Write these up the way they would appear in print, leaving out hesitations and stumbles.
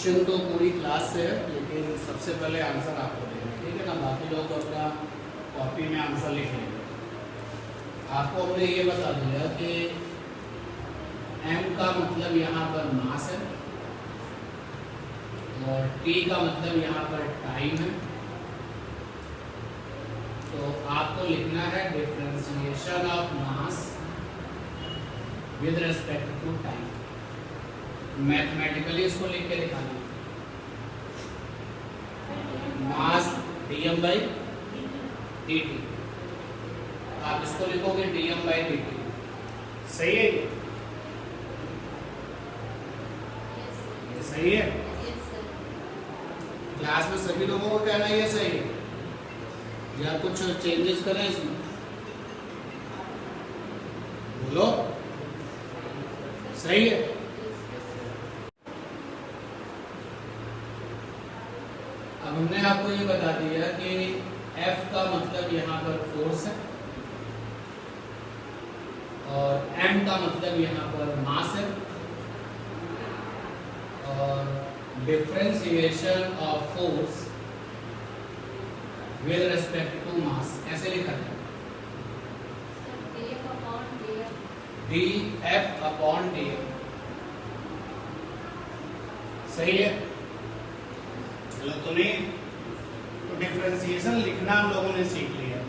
Question तो पूरी class से है, लेकिन सबसे पहले आंसर आपको देना है, ठीक है ना। बाकी लोग अपना कॉपी में आंसर लिख लेंगे। आपको हमने ये बता दिया कि m का मतलब यहाँ पर मास है और t का मतलब यहाँ पर टाइम है। तो आपको लिखना है differentiation of mass with respect to time. Mathematically इसको लिख के दिखाना। मास dm/dt, आप इसको लिखोगे dm/dt। सही है ये? सही है? क्लास में सभी लोगों को कहना ये सही है या कुछ चेंजेस करें इसमें? बोलो सही है। अब हमने आपको ये बता दिया कि F का मतलब यहाँ पर फोर्स है और M का मतलब यहाँ पर मास है और differentiation of force with respect to mass ऐसे लिखा है dF/dm। सही है? गलत तो नहीं? तो डिफरेंशिएशन लिखना हम लोगों ने सीख लिया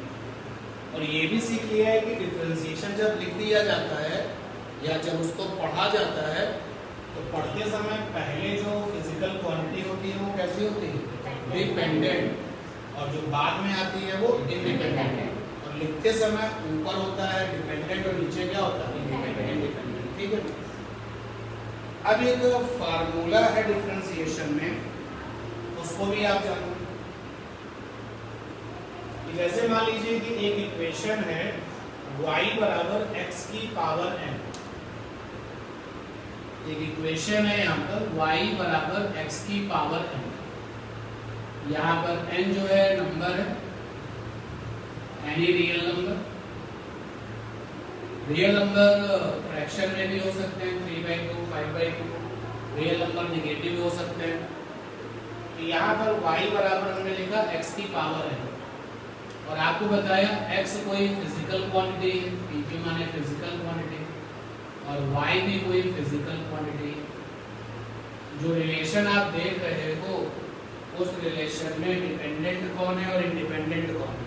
और ये भी सीख लिया है कि डिफरेंशिएशन जब लिख दिया जाता है या जब उसको पढ़ा जाता है तो पढ़ते समय पहले जो फिजिकल क्वांटिटी होती है वो कैसी होती है? डिपेंडेंट, और जो बाद में आती है वो इंडिपेंडेंट। और लिखते समय ऊपर होता है डिपेंडेंट और नीचे क्या होता है? इंडिपेंडेंट। ठीक है। अब एक फार्मूला है डिफरेंशिएशन में, उसको भी आप जानो। जैसे मान लीजिए कि एक इक्वेशन है y बराबर x की पावर n। एक इक्वेशन है यहाँ पर y बराबर x की पावर n। यहाँ पर n जो है नंबर है, any real number. Real number fraction में भी हो सकते हैं, 3/2, 5/2। रियल नंबर नेगेटिव भी हो सकते हैं। तो यहाँ पर y बराबर हमने लिखा x की पावर है और आपको बताया x कोई फिजिकल क्वांटिटी है, p माने फिजिकल क्वांटिटी, और y भी कोई फिजिकल क्वांटिटी है। जो रिलेशन आप देख रहे हो उस रिलेशन में डिपेंडेंट कौन है और इंडिपेंडेंट कौन है?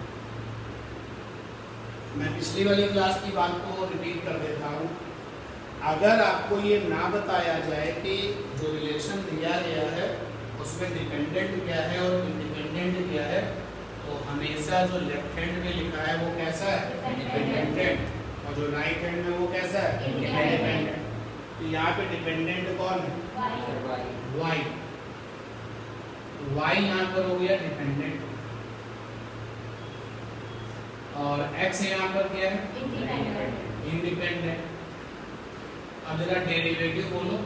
मैं पिछली वाली क्लास की बात को रिपीट कर देता हूँ। अगर आपको ये ना बताया जाए कि जो रिलेशन दिया गया है उसमें डिपेंडेंट क्या है और इंडिपेंडेंट क्या है, तो हमेशा जो लेफ्ट हैंड में लिखा है वो कैसा है? डिपेंडेंट, और जो राइट हैंड में वो कैसा है? इंडिपेंडेंट। तो यहाँ पे डिपेंडेंट कौन है? y। y यहाँ पर हो गया डिपेंडेंट और x यहाँ पर क्या है? इंडिपेंडेंट। अब जरा डेरिवेटिव बोलो।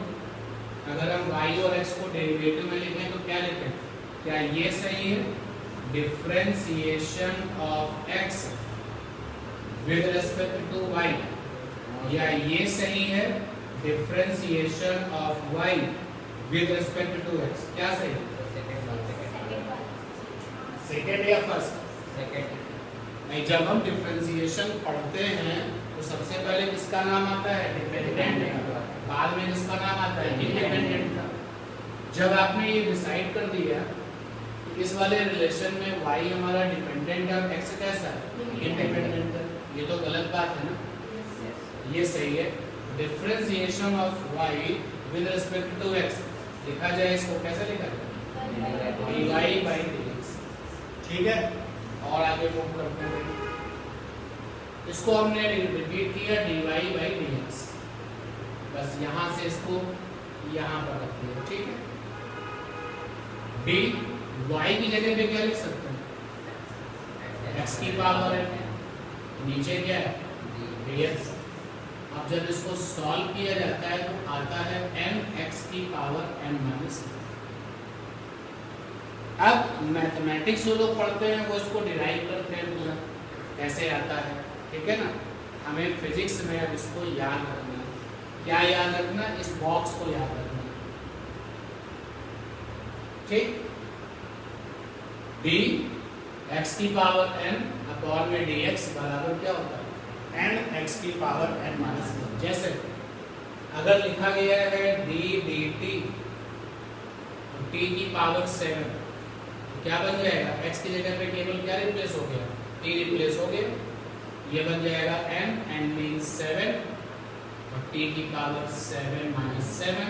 अगर हम y और x को डेरिवेटिव में लिखें तो क्या लिखें? क्या ये सही है? Differentiation of x with respect to y, या ये सही है? Differentiation of y with respect to x। क्या सही है? सेकेंड या फर्स्ट? सेकेंड। नहीं, जब हम डिफरेंशिएशन पढ़ते हैं तो सबसे पहले किसका नाम आता है? डिपेंडेंट। बाद में किसका नाम आता है? इंडिपेंडेंट का। जब आपने ये डिसाइड कर दिया कि इस वाले रिलेशन में y हमारा डिपेंडेंट है और x कैसा है? इंडिपेंडेंट है। ये तो गलत बात है ना? ये सही है। Differentiation of y with respect to x लिखा जाए, इसको कैसे लिखा जाए? dy/dx। ठीक है। और आगे मूव करते हैं। इसको हमने रिपीट किया dy/dx। बस यहाँ से इसको यहाँ पर रख दिया। ठीक है। dy की जगह पे क्या लिख सकते हैं? x की पावर है, नीचे क्या है? dx। अब जब इसको सॉल्व किया जाता है तो आता है mx की पावर n-। अब मैथमेटिक्स जो लोग पढ़ते हैं वो इसको डिराइव करते हैं पूरा कैसे आता है। ठीक है ना? हमें फिजिक्स में अब इसको याद रखना। क्या याद रखना? इस बॉक्स को याद रखना। ठीक, डी एक्स की पावर एन अपॉन में डी एक्स बराबर क्या होता है एन एक्स की पावर एन माइनस वन। जैसे अगर लिखा गया है डी डी टी टी की पावर 7 तो क्या बन जाएगा, x की जगह पे केवल क्या रिप्लेस हो गया, t रिप्लेस हो गया, ये बन जाएगा n, n मींस 7 और t की पावर 7 माइनस 7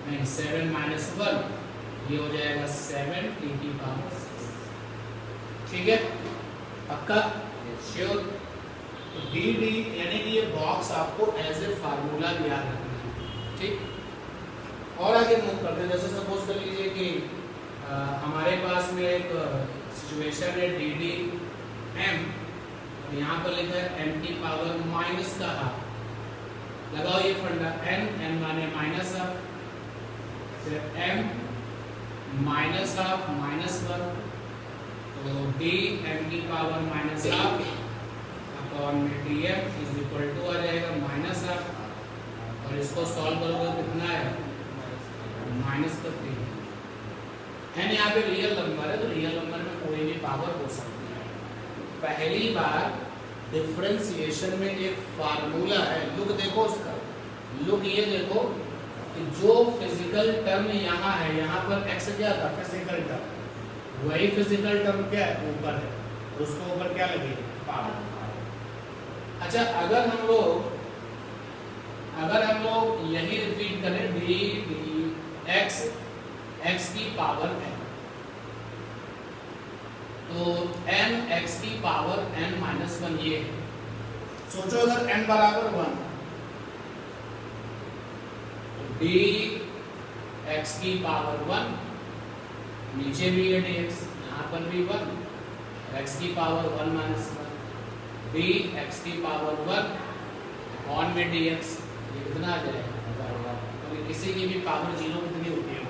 नहीं 7 माइनस 1 ये हो जाएगा 7 t की पावर 6। ठीक है, पक्का श्योर। तो डी डी यानी कि ये बॉक्स आपको एज ए फार्मूला याद रखना है। ठीक, और आगे मूव करते हैं। जैसे सपोज कर लीजिए कि हमारे पास में एक सिचुएशन है डी डी एम और यहाँ पर लिखा है एम की पावर माइनस का हाफ। लगाओ ये फंडा, एन एन माने माइनस हाफ, फिर एम माइनस हाफ माइनस 1 तो डी एम की पावर माइनस हाफ अपॉन में D M is equal to आ जाएगा माइनस हाफ और इसको सॉल्व करोगे कितना है माइनस का 3। एन यहाँ पे रियल नंबर है तो रियल नंबर में कोई भी पावर हो सकती है। पहली बार डिफरेंशिएशन में एक फार्मूला है, लुक देखो उसका, लुक ये देखो कि जो फिजिकल टर्म यहाँ है, यहाँ पर x क्या था फिजिकल टर्म, वही फिजिकल टर्म क्या है ऊपर है, उसको ऊपर क्या लगेगी पावर। अच्छा अगर हम लोग यही रिपीट करें डी डी एक्स एक्स की पावर n तो n x की पावर n माइनस 1 ये है। सोचो अगर n बराबर 1 तो डी एक्स की पावर 1 नीचे भी है dx, यहाँ पर भी 1 x की पावर 1 माइनस 1 डी एक्स की पावर 1 ऑन में dx ये कितना आ जाएगा, तो किसी की भी पावर 0 कितनी होती है।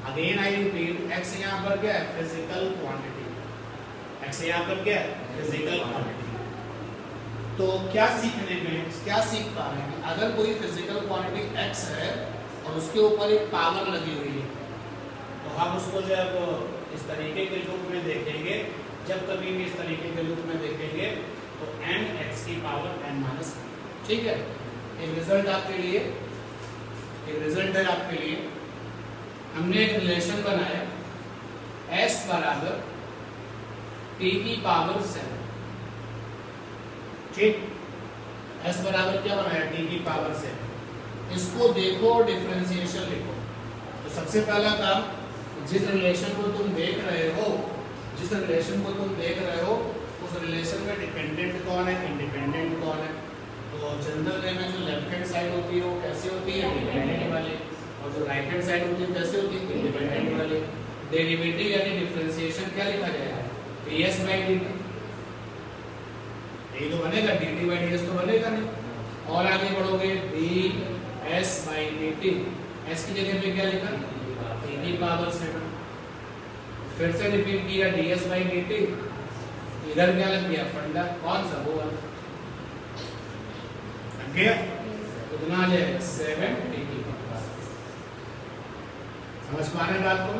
अगेन आई रिपीट, x यहाँ पर क्या है फिजिकल क्वांटिटी, x यहाँ पर क्या है फिजिकल क्वांटिटी। तो क्या सीखने में क्या सीख पा रहे हैं, अगर कोई फिजिकल क्वांटिटी x है और उसके ऊपर एक पावर लगी हुई है तो हम उसको जब इस तरीके के रूप में देखेंगे, जब कभी भी इस तरीके के रूप में देखेंगे तो n x की पावर n माइनस। ठीक है, एक रिजल्ट आपके लिए, एक रिजल्ट है आपके लिए। हमने एक रिलेशन बनाया s बराबर t की पावर 7। ठीक, s बराबर क्या बनाया t की पावर 7। इसको देखो डिफरेंशिएशन लिखो। तो सबसे पहला काम, जिस रिलेशन को तुम देख रहे हो उस रिलेशन में डिपेंडेंट कौन है इंडिपेंडेंट कौन है। तो जनरल वे में जो लेफ्ट हैंड साइड होती है वो कैसे होती है डिपेंडेंट वाली, और जो राइट हैंड साइड होती है कैसे होती है इंडिपेंडेंट वाली। डेरिवेटिव यानी डिफरेंशिएशन क्या लिखा जाएगा ds बाई dt, यही तो बनेगा, dt बाई ds तो बनेगा नहीं। और आगे बढ़ोगे ds बाई dt, s की जगह पे क्या लिखा t की पावर 7। फिर से रिपीट किया ds बाई dt, इधर क्या लग गया फंडा, कौन सा वो वाला कितना आ जाएगा 7 t की पावर। समझ पा रहे हैं बात को।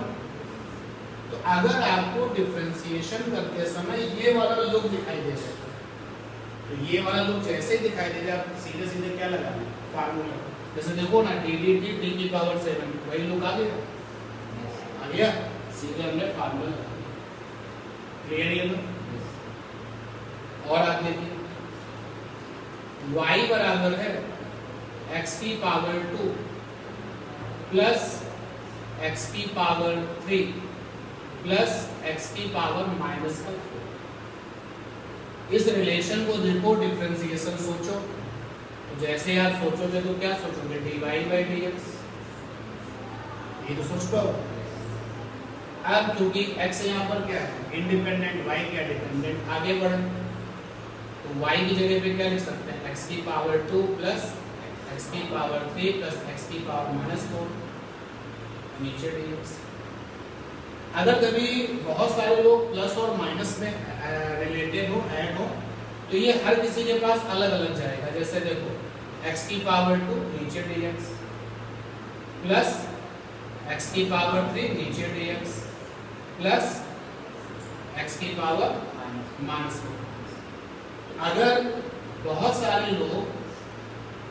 तो अगर आपको डिफरेंशिएशन करते समय ये वाला लुक दिखाई दे जाए तो ये वाला लुक जैसे ही दिखाई दे जाए आप सीधे सीधे क्या लगाना फार्मूला। जैसे देखो ना डी डी टी टी की पावर 7 वही लुक आ गया, सीधे हमने फार्मूला लगा दिया। क्लियर ये लुक। और आप देखिए y बराबर है x की पावर 2 प्लस x की पावर 3 प्लस x की पावर माइनस 4। इस रिलेशन को देखो, डिफरेंशिएशन सोचो। तो जैसे आप सोचोगे तो क्या सोचोगे dy बाई dx, ये तो सोच पाओ। अब क्योंकि x यहाँ पर क्या है इंडिपेंडेंट, y क्या डिपेंडेंट, आगे बढ़े तो y की जगह पे क्या लिख सकते हैं x की पावर 2 प्लस x की पावर 3 प्लस x की पावर माइनस 4 नीचे dx। अगर कभी बहुत सारे लोग प्लस और माइनस में रिलेटेड हो ऐड हो तो ये हर किसी के पास अलग अलग जाएगा। जैसे देखो x की पावर 2 नीचे dx प्लस x की पावर 3 नीचे dx प्लस x की पावर -4। अगर बहुत सारे लोग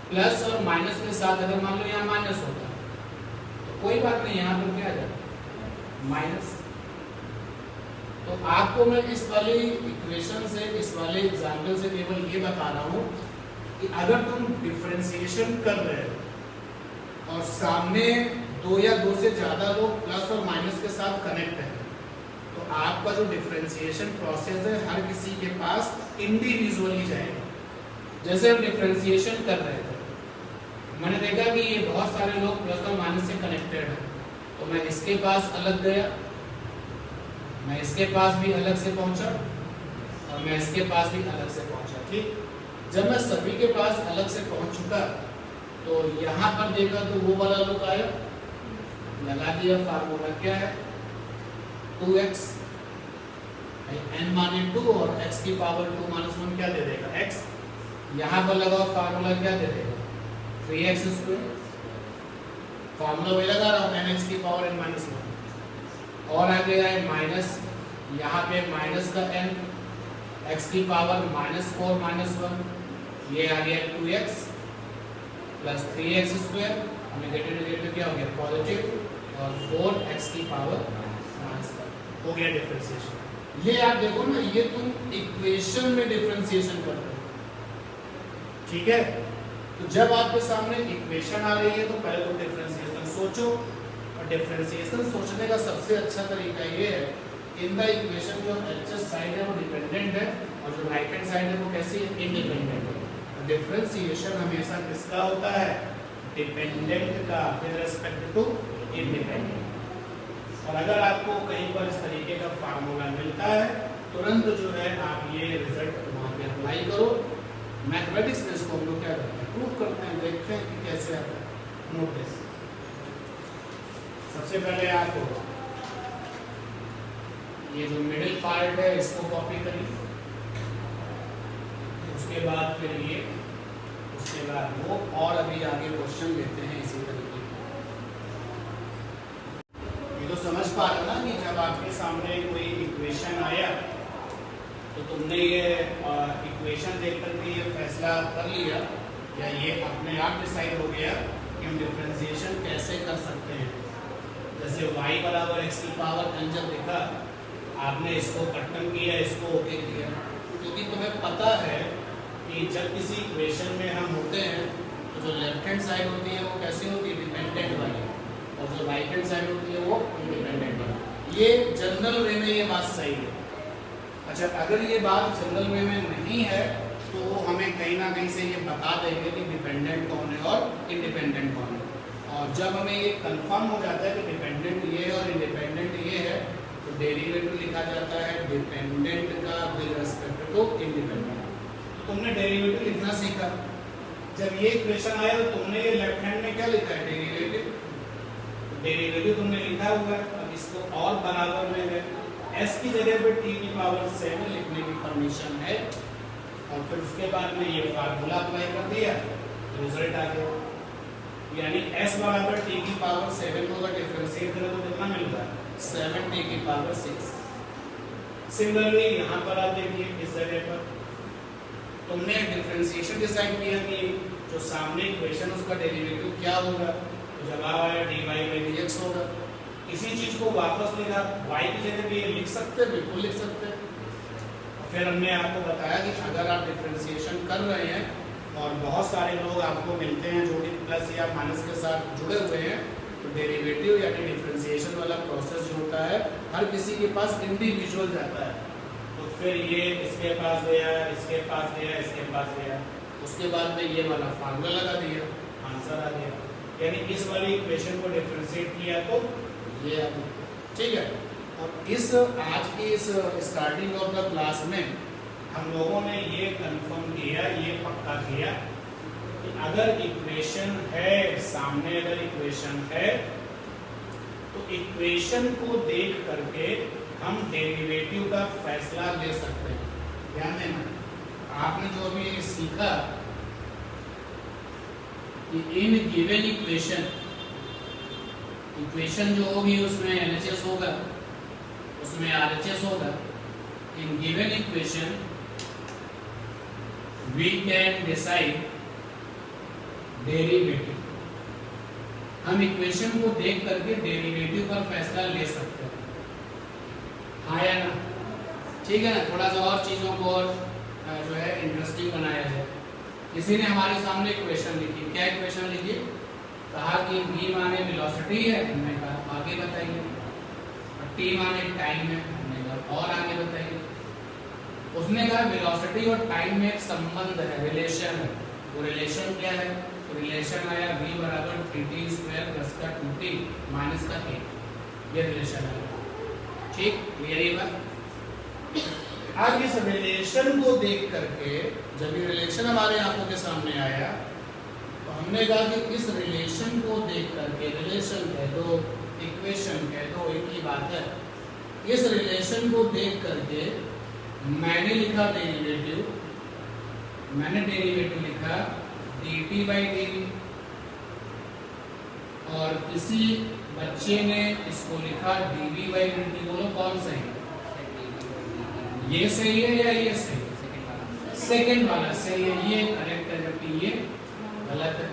प्लस और माइनस के साथ, अगर मान लो यहाँ माइनस होता तो कोई बात नहीं, यहाँ पर क्या आ जाता माइनस। तो आपको मैं इस वाली इक्वेशन से, इस वाले एग्जाम्पल से केवल ये बता रहा हूँ कि अगर तुम डिफरेंशिएशन कर रहे हो और सामने दो या दो से ज्यादा लोग प्लस और माइनस के साथ कनेक्ट है, तो आपका जो डिफरेंशिएशन प्रोसेस है हर किसी के पास इंडिविजुअली जाएगा। जैसे हम डिफरेंशिएशन कर रहे थे, मैंने देखा कि ये बहुत सारे लोग प्लस और माइनस से कनेक्टेड हैं, तो मैं इसके पास अलग गया, मैं इसके पास भी अलग से पहुंचा और मैं इसके पास भी अलग से पहुंचा। ठीक, जब मैं सभी के पास अलग से पहुंच चुका तो यहाँ पर देखा तो वो वाला लुक आया, लगा दिया फार्मूला क्या है 2x, n माने 2 और x की पावर 2 माइनस 1 क्या दे देगा x। यहाँ पर लगाओ फार्मूला क्या दे देगा 3x स्क्वायर, फार्मूला वही लगा रहा हूँ nx की पावर n माइनस 1, और आगे आए माइनस, यहाँ पे माइनस का n, x की पावर -4 माइनस 1, ये आ गया 2x plus 3x square, negative negative क्या हो गया पॉजिटिव, और 4x की पावर -1 हो गया डिफरेंशिएशन। ये आप देखो ना, ये तुम इक्वेशन में डिफरेंशिएशन कर रहे हो, ठीक है। तो जब आपके सामने इक्वेशन आ रही है तो पहले तो डिफरेंशिएशन सोचो, और डिफरेंशिएशन सोचने का सबसे अच्छा तरीका ये है, इन द इक्वेशन जो एचएस साइड है वो डिपेंडेंट है और जो राइट हैंड साइड है वो कैसी है इंडिपेंडेंट है। डिफरेंशिएशन हमेशा किसका होता है डिपेंडेंट का विद रिस्पेक्ट टू इंडिपेंडेंट। और अगर आपको कहीं पर इस तरीके का फार्मूला मिलता है तुरंत जो है आप ये रिजल्ट वहां पे अप्लाई करो। मैथमेटिक्स में इसको हम लोग क्या करते हैं प्रूव करते हैं, देखते हैं कि कैसे आता है। नोटिस सबसे पहले आप ये जो मिडिल पार्ट है इसको कॉपी करिए, उसके बाद फिर ये, उसके बाद वो, और अभी आगे क्वेश्चन लेते हैं इसी तरीके। ये तो समझ पा रहे ना कि जब आपके सामने कोई इक्वेशन आया तो तुमने ये इक्वेशन देख करके ये फैसला कर लिया या ये अपने आप डिसाइड हो गया कि हम डिफरेंशिएशन कैसे कर सकते हैं। जैसे y बराबर x की पावर n जब देखा, आपने इसको कटन किया, इसको ओके किया, क्योंकि तुम्हें पता है कि जब किसी इक्वेशन में हम होते हैं तो जो लेफ्ट हैंड साइड होती है वो कैसी होती है डिपेंडेंट वाली, और जो राइट हैंड साइड होती है वो इंडिपेंडेंट वाली। ये जनरल वे में ये बात सही है। अच्छा, अगर ये बात जनरल वे में नहीं है तो वो हमें कहीं ना कहीं से ये बता देंगे कि डिपेंडेंट कौन है और इंडिपेंडेंट कौन है। और जब हमें ये कंफर्म हो जाता है कि डिपेंडेंट ये है और इंडिपेंडेंट ये है तो डेरिवेटिव लिखा जाता है डिपेंडेंट का विद रिस्पेक्ट टू इंडिपेंडेंट। तो तुमने डेरिवेटिव लिखना सीखा, जब ये इक्वेशन आया तो तुमने ये लेफ्ट हैंड में क्या लिखा है डेरिवेटिव, डेरिवेटिव तुमने लिखा हुआ है। अब इसको और बराबर में है, s की जगह पे t की पावर 7 लिखने की परमिशन है, और फिर उसके बाद में ये फार्मूला अप्लाई कर दिया तो रिजल्ट आ गया। यानी s बराबर t की पावर 7 को अगर डिफरेंशिएट करें तो कितना मिलता है 7t की पावर 6। सिमिलरली यहाँ पर आप देखिए इस जगह पर तुमने डिफरेंशिएशन डिसाइड किया कि जो सामने इक्वेशन उसका डेरिवेटिव क्या होगा, तो जवाब आया dy by dx होगा। इसी चीज को वापस लिखा, y की जगह पे ये लिख सकते हैं, बिल्कुल लिख सकते हैं। फिर हमने आपको बताया कि अगर आप डिफरेंशिएशन कर रहे हैं और बहुत सारे लोग आपको मिलते हैं जो कि प्लस या माइनस के साथ जुड़े हुए हैं, तो डेरिवेटिव यानी डिफरेंशिएशन वाला प्रोसेस जो होता है हर किसी के पास इंडिविजुअल जाता है। तो फिर ये इसके पास गया, इसके पास गया, इसके पास गया, उसके बाद में ये वाला फार्मूला लगा दिया, आंसर आ गया। यानी इस वाली इक्वेशन को डिफरेंशिएट किया तो ये आ गया, ठीक है। और इस आज की इस स्टार्टिंग ऑफ द क्लास में हम लोगों ने ये कंफर्म किया, ये पक्का किया कि अगर इक्वेशन है सामने, अगर इक्वेशन है तो इक्वेशन को देख करके हम डेरिवेटिव का फैसला ले सकते हैं। ध्यान देना, आपने जो अभी सीखा कि इन गिवन इक्वेशन इक्वेशन जो होगी उसमें LHS होगा, उसमें RHS होगा। In given equation we can decide derivative. हम इक्वेशन को देख करके डेरिवेटिव पर फैसला ले सकते हैं, हाँ या ना? ठीक है ना? थोड़ा सा और चीजों को और जो है इंटरेस्टिंग बनाया जाए। किसी ने हमारे सामने इक्वेशन लिखी, क्या इक्वेशन लिखी? कहा कि v माने वेलोसिटी है, हमने कहा आगे बताइए, और t माने टाइम है, हमने कहा और आगे बताइए। उसने कहा वेलोसिटी और टाइम में एक संबंध है, रिलेशन है। वो रिलेशन क्या है? तो रिलेशन आया v बराबर 3t² प्लस का 2t माइनस का 8, ये रिलेशन है। ठीक, क्लियर ये बात? अब इस रिलेशन को देख करके, जब ये रिलेशन हमारे आंखों के सामने आया, तो हमने कहा कि इस रिलेशन को देख करके, रिलेशन कह दो, इक्वेशन कह दो, एक ही बात है। इस रिलेशन को देख करके मैंने लिखा डेरिवेटिव, मैंने डेरिवेटिव लिखा dt/dv, और किसी बच्चे ने इसको लिखा dv/dt। बोलो कौन सही है? ये सही है या ये सही? सेकंड वाला सही है, ये करेक्ट है, जबकि ये गलत है।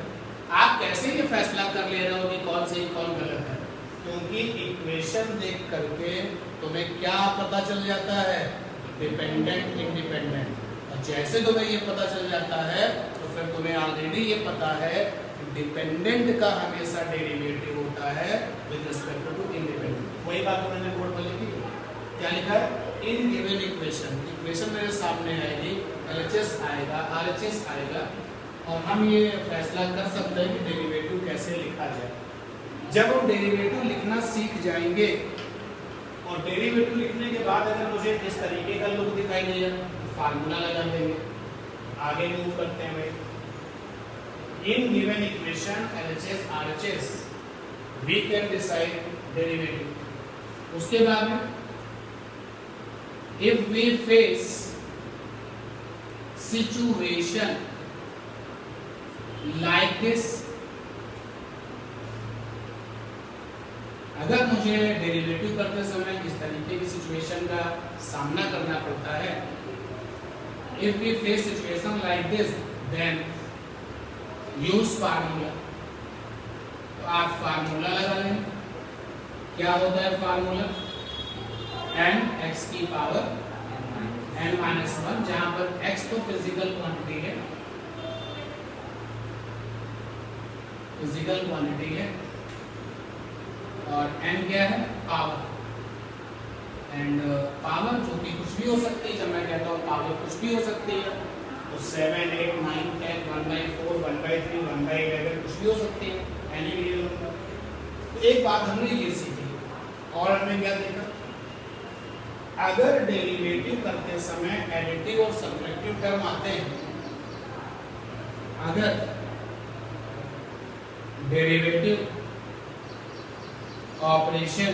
आप कैसे ये फैसला कर ले रहे हो कि कौन सही कौन गलत है? क्योंकि इक्वेशन देख करके तुम्हें क्या पता चल जाता है? Dependent, independent. और जैसे तुम्हें ये पता चल जाता है तो फिर तुम्हें ऑलरेडी ये पता है कि डिपेंडेंट का हमेशा डेरिवेटिव होता है विद रिस्पेक्ट टू इंडिपेंडेंट। वही बात मैंने बोर्ड पर लिखी, क्या लिखा है? इन गिवन इक्वेशन, इक्वेशन मेरे सामने आएगी, LHS आएगा, RHS आएगा, और हम ये फैसला कर सकते हैं कि डेरिवेटिव कैसे लिखा जाए। जब हम डेरिवेटिव लिखना सीख जाएंगे, और डेरिवेटिव लिखने के बाद अगर मुझे इस तरीके का लुक दिखाई देगा तो फार्मूला लगा देंगे, आगे मूव करते हैं भाई। In given equation LHS RHS we can decide derivative. उसके बाद में if we face situation like this, अगर मुझे डेरिवेटिव करते समय इस तरीके की सिचुएशन का सामना करना पड़ता है, if we face situation like this, then use formula. तो आप फार्मूला लगा लें। क्या होता है फार्मूला? n x की पावर n-1, जहां पर x तो फिजिकल क्वांटिटी है, फिजिकल क्वांटिटी है, और n क्या है? पावर। एंड पावर जो कि कुछ भी हो सकती है, जब मैं कहता हूँ पावर कुछ भी हो सकती है, तो 7, 8, 9, 10, 1/4, 1/3, 1/11 कुछ भी हो सकती है, एनी रियल नंबर। तो एक बात हमने ये सीखी, और हमने क्या देखा? अगर डेरिवेटिव करते समय एडिटिव और सब्ट्रैक्टिव टर्म आते हैं, अगर डेरिवेटिव ऑपरेशन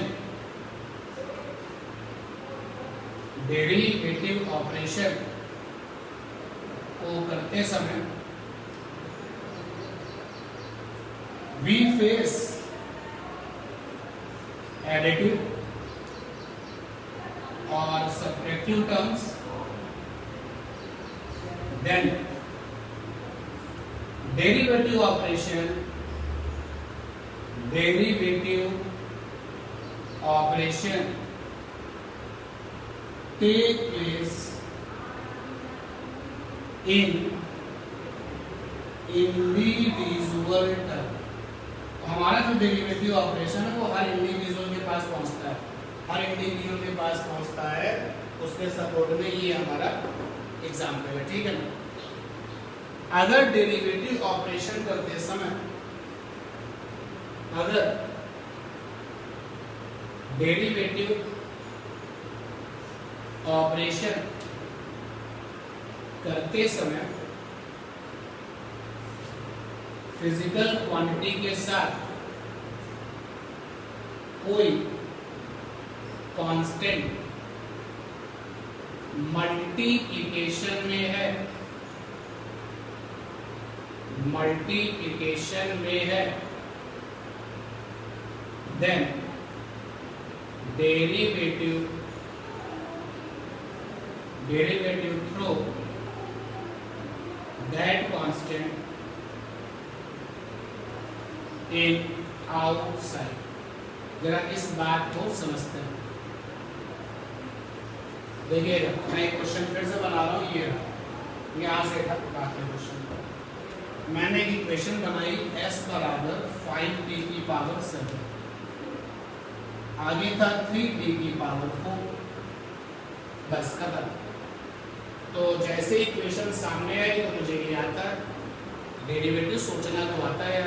को करते समय वी फेस एडिटिव और subtractive terms, then derivative operation take place in individual term। हमारा जो डेरिवेटिव ऑपरेशन है वो हर इंडिविजुअल के पास पहुंचता है, हर इंडिविजुअल के पास पहुंचता है। उसके सपोर्ट में ये हमारा एग्जाम्पल है, ठीक है ना? अगर डेरिवेटिव ऑपरेशन करते समय, अगर डेरिवेटिव ऑपरेशन करते समय फिजिकल क्वांटिटी के साथ कोई कांस्टेंट मल्टीप्लिकेशन में है, then derivative through that constant in outside। जरा इस बात को समझते हैं। देखिएगा मैं एक क्वेश्चन फिर से बना रहा हूँ, ये यहाँ से था बात है क्वेश्चन। मैंने एक इक्वेशन बनाई s बराबर 5t की पावर 7, आगे था 3t की पावर 4, बस खत्म। तो जैसे इक्वेशन सामने आई तो मुझे ये आता है, डेरिवेटिव सोचना तो आता है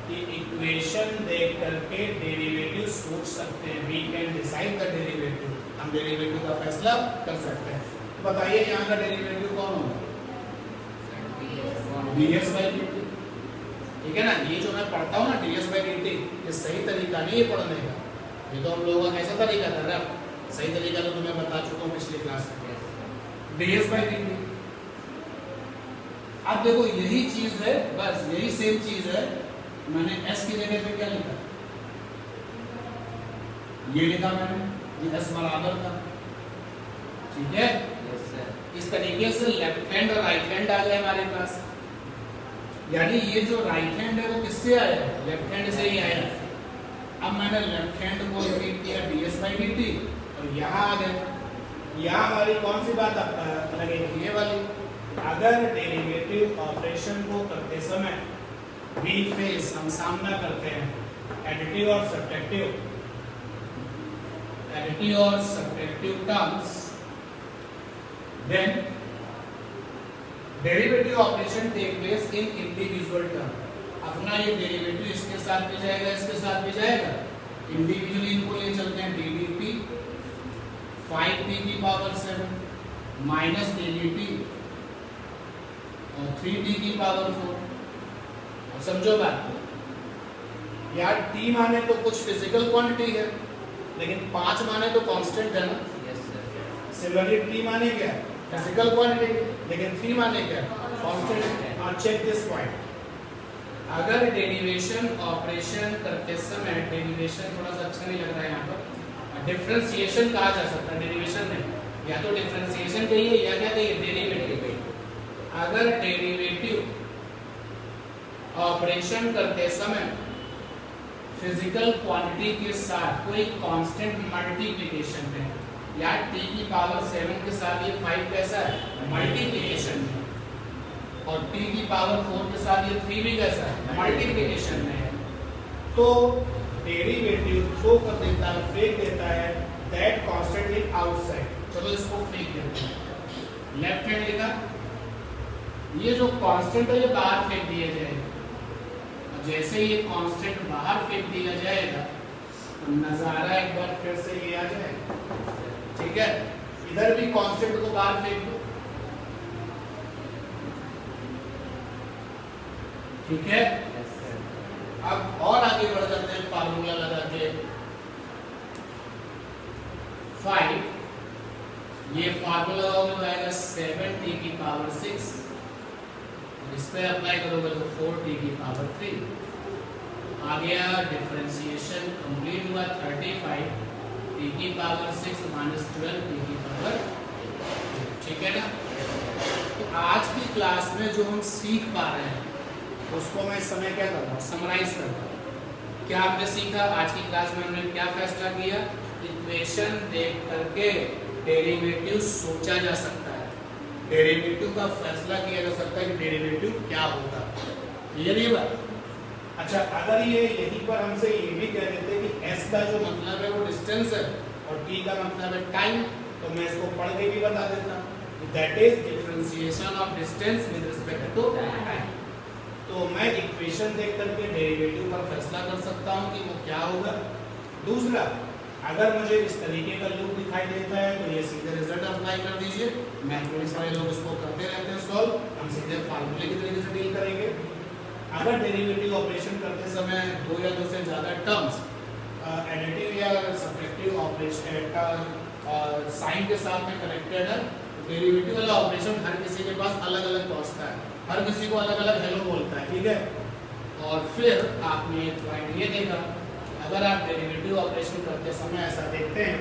कि इक्वेशन देख करके डेरिवेटिव सोच सकते हैं। We can decide the derivative, हम डेरिवेटिव का फैसला कर सकते हैं। तो बताइए यहाँ का डेरिवेटिव कौन होगा? ds/dt, ठीक है ना। ये जो मैं पढ़ता हूँ ना ds/dt, ये सही तरीका नहीं है पढ़ने का, ये तो हम लोगों का कैसा तरीका था रहा, सही तरीका तो मैं बता चुका हूँ पिछली क्लास में। ds/dt, अब देखो यही चीज है, बस यही सेम चीज है। मैंने s की जगह पे क्या लिखा, ये लिखा मैंने, ये s बराबर था, ठीक है। इस तरीके से लेफ्ट हैंड और राइट हैंड आ गए हमारे पास, यानी ये जो राइट हैंड है वो किससे आया? लेफ्ट हैंड से ही आया। अब मैंने लेफ्ट हैंड को लिख दिया ds/dt और यहाँ आ गए। यहाँ हमारी कौन सी बात लगेगी? ये वाली। अगर डेरिवेटिव ऑपरेशन को करते समय वी फेस, हम सामना करते हैं एडिटिव और subtractive terms, then derivative operation take place in individual term। अपना ये डेरिवेटिव इसके साथ भी जाएगा, इसके साथ भी जाएगा, इंडिविजुअली इनको ले चलते हैं। ddt 5t की पावर 7 माइनस ddt और 3t की पावर 4। अब समझो बात, यार t माने तो कुछ फिजिकल क्वांटिटी है, लेकिन 5 माने तो कांस्टेंट है ना। सिमिलरली t माने क्या? फिजिकल क्वांटिटी, लेकिन 3 माने क्या? कांस्टेंट। और चेक दिस पॉइंट, अगर डेरिवेशन ऑपरेशन करते समय, डेरिवेशन थोड़ा सा अच्छा नहीं लग रहा है यहाँ पर, डिफरेंशिएशन कहा जा सकता है डेरिवेशन में, या तो डिफरेंशिएशन कहिए या क्या कहिए, डेरिवेटिव कहिए। अगर डेरिवेटिव ऑपरेशन करते समय फिजिकल क्वांटिटी के साथ कोई कांस्टेंट मल्टीप्लिकेशन है, या t की पावर 7 के साथ ये 5 कैसा है? मल्टीप्लिकेशन है, और t की पावर 4 के साथ ये 3 भी कैसा है? मल्टीप्लिकेशन में है, तो डेरिवेटिव थ्रो कर देता है, फेंक देता है दैट कांस्टेंट इज आउटसाइड। चलो इसको फेंक देते हैं। लेफ्ट हैंड लिखा, ये जो कांस्टेंट है ये बाहर फेंक दिया जाएगा। जैसे ये कांस्टेंट बाहर फेंक दिया जाएगा तो नजारा एक बार फिर से ये आ जाएगा, ठीक है। इधर भी कांस्टेंट को बाहर फेंक दो, ठीक है। अब और आगे बढ़ जाते हैं फार्मूला लगा के। 5, ये फार्मूला आएगा 7t की पावर 6, इस पे अप्लाई करोगे तो 4t की पावर 3 आ गया। डिफरेंशिएशन कंप्लीट हुआ, 35t की पावर 6 माइनस 12t की पावर, ठीक है ना। तो आज की क्लास में जो हम सीख पा रहे हैं उसको मैं इस समय क्या कर रहा हूँ, समराइज कर रहा हूँ। क्या आपने सीखा आज की क्लास में? हमने क्या फैसला किया? इक्वेशन देख करके डेरिवेटिव सोचा जा सकता है, डेरिवेटिव का फैसला किया जा सकता है कि डेरिवेटिव क्या होगा। क्लियर ये बात? अच्छा, अगर ये यहीं पर हमसे ये भी कह देते कि s का जो मतलब है वो डिस्टेंस है और t का मतलब है टाइम, तो मैं इसको पढ़ के भी बता देता, that is differentiation of distance with respect to time. तो मैं इक्वेशन देख करके डेरिवेटिव पर फैसला कर सकता हूँ कि वो क्या होगा। दूसरा, अगर मुझे इस तरीके का लूप दिखाई देता है तो ये सीधे रिजल्ट अप्लाई कर दीजिए। मैथमेटिक्स वाले लोग इसको करते रहते हैं सॉल्व, हम सीधे फार्मूले की तरीके से डील करेंगे। अगर डेरिवेटिव ऑपरेशन करते समय 2 या 2 से ज़्यादा टर्म्स एडिटिव या सब्ट्रैक्टिव ऑपरेशन और साइन के साथ में कनेक्टेड है, डेरिवेटिव वाला ऑपरेशन हर किसी के पास अलग अलग पहुँचता है, हर किसी को अलग अलग हेलो बोलता है, ठीक है। और फिर आपने एक पॉइंट ये देखा, अगर आप डेरिवेटिव ऑपरेशन करते समय ऐसा देखते हैं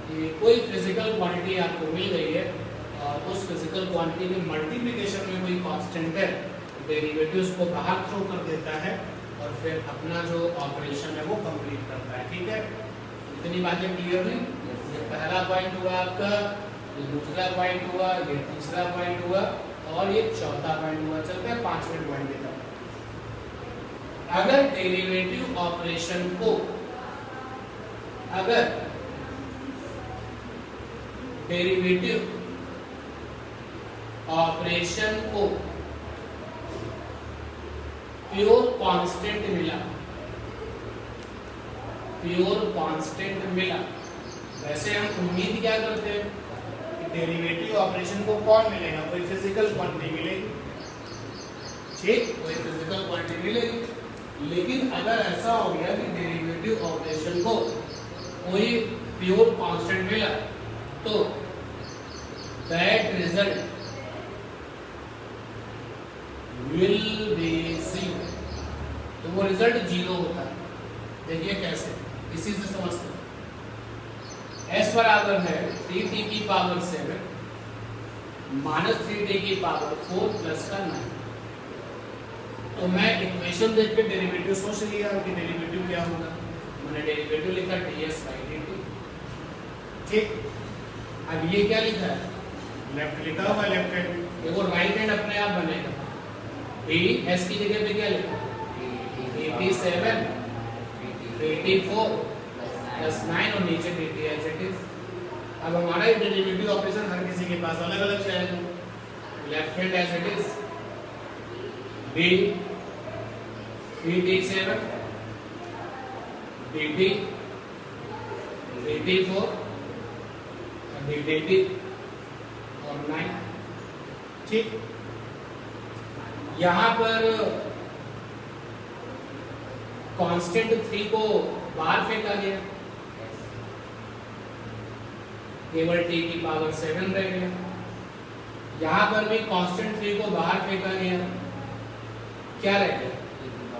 कि कोई फिजिकल क्वांटिटी आपको मिल गई है और उस फिजिकल क्वांटिटी के मल्टीप्लिकेशन में कोई कांस्टेंट है, डेरिवेटिव्स को बाहर थ्रो कर देता है और फिर अपना जो ऑपरेशन है वो कंप्लीट करता है। ठीक है, इतनी बातें क्लियर हुई? ये पहला पॉइंट हुआ आपका, ये दूसरा पॉइंट हुआ, ये तीसरा पॉइंट हुआ और ये चौथा पॉइंट हुआ। चलते हैं 5वें पॉइंट की तरफ। अगर डेरिवेटिव ऑपरेशन को प्योर कांस्टेंट मिला, वैसे हम उम्मीद क्या करते हैं कि डेरिवेटिव ऑपरेशन को कौन मिलेगा, कोई फिजिकल क्वांटिटी मिलेगी। ठीक, कोई फिजिकल क्वांटिटी मिलेगी। लेकिन अगर ऐसा हो गया कि डेरिवेटिव ऑपरेशन को कोई प्योर कांस्टेंट मिला तो that result will be zero, तो वो रिजल्ट जीरो होता है। देखिए कैसे, इसी से समझते हैं। s बराबर है 3t की पावर 7 माइनस 3t की पावर 4 प्लस का 9। तो मैं इक्वेशन देख के डेरिवेटिव सोच लिया कि डेरिवेटिव क्या होगा, मैंने डेरिवेटिव लिखा ds by dt। ठीक, अब ये क्या लिखा है, लेफ्ट लिखा हुआ, लेफ्ट हैंड, देखो राइट हैंड अपने आप बनेगा। s की जगह पे क्या लिखा, 87 84 प्लस 9 और नीचे dt एज इट इज। अब हमारा डेरिवेटिव ऑपरेशन हर किसी के पास अलग अलग जाएगा। Left hand as it is dt7 dt 84 dt और 9। ठीक, यहां पर कांस्टेंट 3 को बाहर फेंका गया, केवल t की पावर 7 रह गया। यहां पर भी कांस्टेंट 3 को बाहर फेंका गया, क्या रह गया,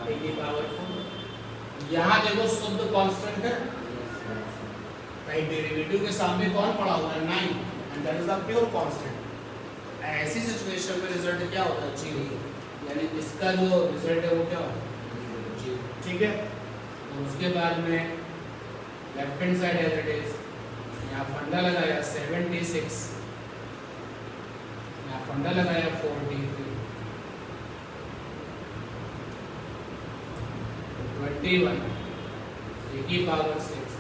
t की पावर 4। यहां देखो शुद्ध कांस्टेंट है, राइट, डेरिवेटिव के सामने कौन पड़ा हुआ है, 9, and that is the pure constant. ऐसी सिचुएशन में रिजल्ट क्या होता है, जीरो, यानी इसका जो रिजल्ट है वो क्या होता है, जीरो। ठीक है, तो उसके बाद में left hand side as it is, यहाँ फंडा लगाया 76, यहाँ फंडा लगाया 43, 21 e की पावर 6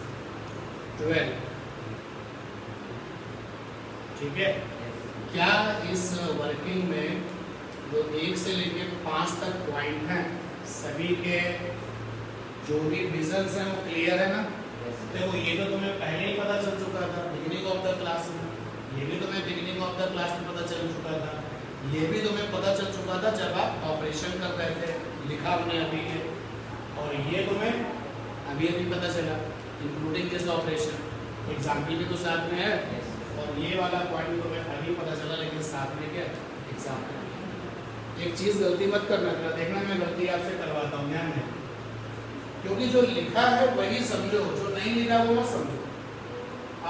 12। ठीक है, क्या इस वर्किंग में जो 1 से लेके 5 तक पॉइंट हैं सभी के जो भी विजन्स हैं वो क्लियर है ना? देखो ये तो तुम्हें पहले ही पता चल चुका था बिगिनिंग ऑफ द क्लास में, ये भी तुम्हें बिगिनिंग ऑफ द क्लास में पता चल चुका था, ये भी तुम्हें पता चल चुका था जब आप ऑपरेशन कर रहे थे, लिखा हमने अभी है, और ये तुम्हें अभी अभी पता चला इंक्लूडिंग दिस ऑपरेशन। एग्जाम्पल भी तो साथ में है, और ये वाला पॉइंट तुम्हें अभी पता चला, लेकिन साथ में क्या एग्जाम्पल। एक चीज गलती मत करना, देखना मैं गलती आपसे करवाता हूँ, ध्यान में, क्योंकि जो लिखा है वही समझो, जो नहीं लिखा वो मत समझो।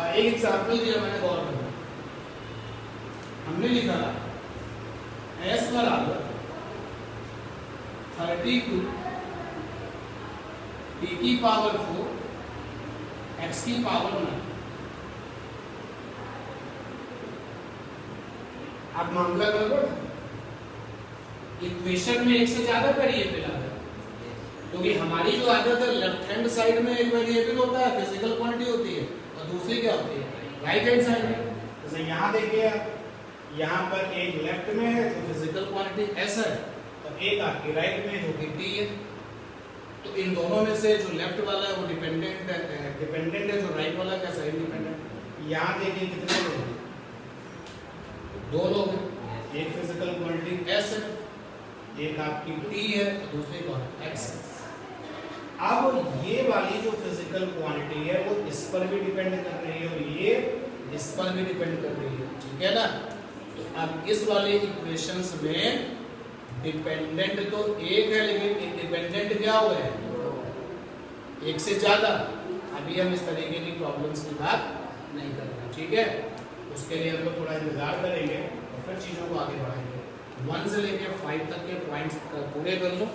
एक एग्जाम्पल दिया मैंने, गौर करना, हमने लिखा s बराबर 32 t की पावर 4 x की पावर 9। आप मामला करो, इक्वेशन में एक से ज्यादा वेरिएबल आता है, क्योंकि हमारी जो आदत है लेफ्ट हैंड साइड में एक वेरिएबल होता है, फिजिकल क्वांटिटी होती है, और दूसरी क्या होती है, राइट हैंड साइड में। जैसे यहाँ देखिए, यहाँ पर एक लेफ्ट में है जो फिजिकल क्वांटिटी s है, और एक आपकी राइट में जो कि t है। तो इन दोनों में से जो लेफ्ट वाला है वो डिपेंडेंट है, जो राइट वाला कैसा है, इंडिपेंडेंट। यहाँ देखिए कितने लोग हैं, 2 लोग हैं, एक फिजिकल क्वांटिटी s है, एक आपकी t है, दूसरी कौन है, x है। अब ये वाली जो फिजिकल क्वांटिटी है वो इस पर भी डिपेंड कर रही है, और ये इस पर भी डिपेंड कर रही है, ठीक है ना? तो अब इस वाले इक्वेशंस में डिपेंडेंट तो एक है, लेकिन इंडिपेंडेंट क्या हुआ है, एक से ज्यादा, अभी हम इस तरीके की प्रॉब्लम्स की बात नहीं कर रहे, ठीक है। उसके लिए हम लोग थोड़ा इंतजार करेंगे और फिर चीजों को आगे बढ़ाएंगे। 1 से लेकर 5 तक के पॉइंट्स पूरे कर लो।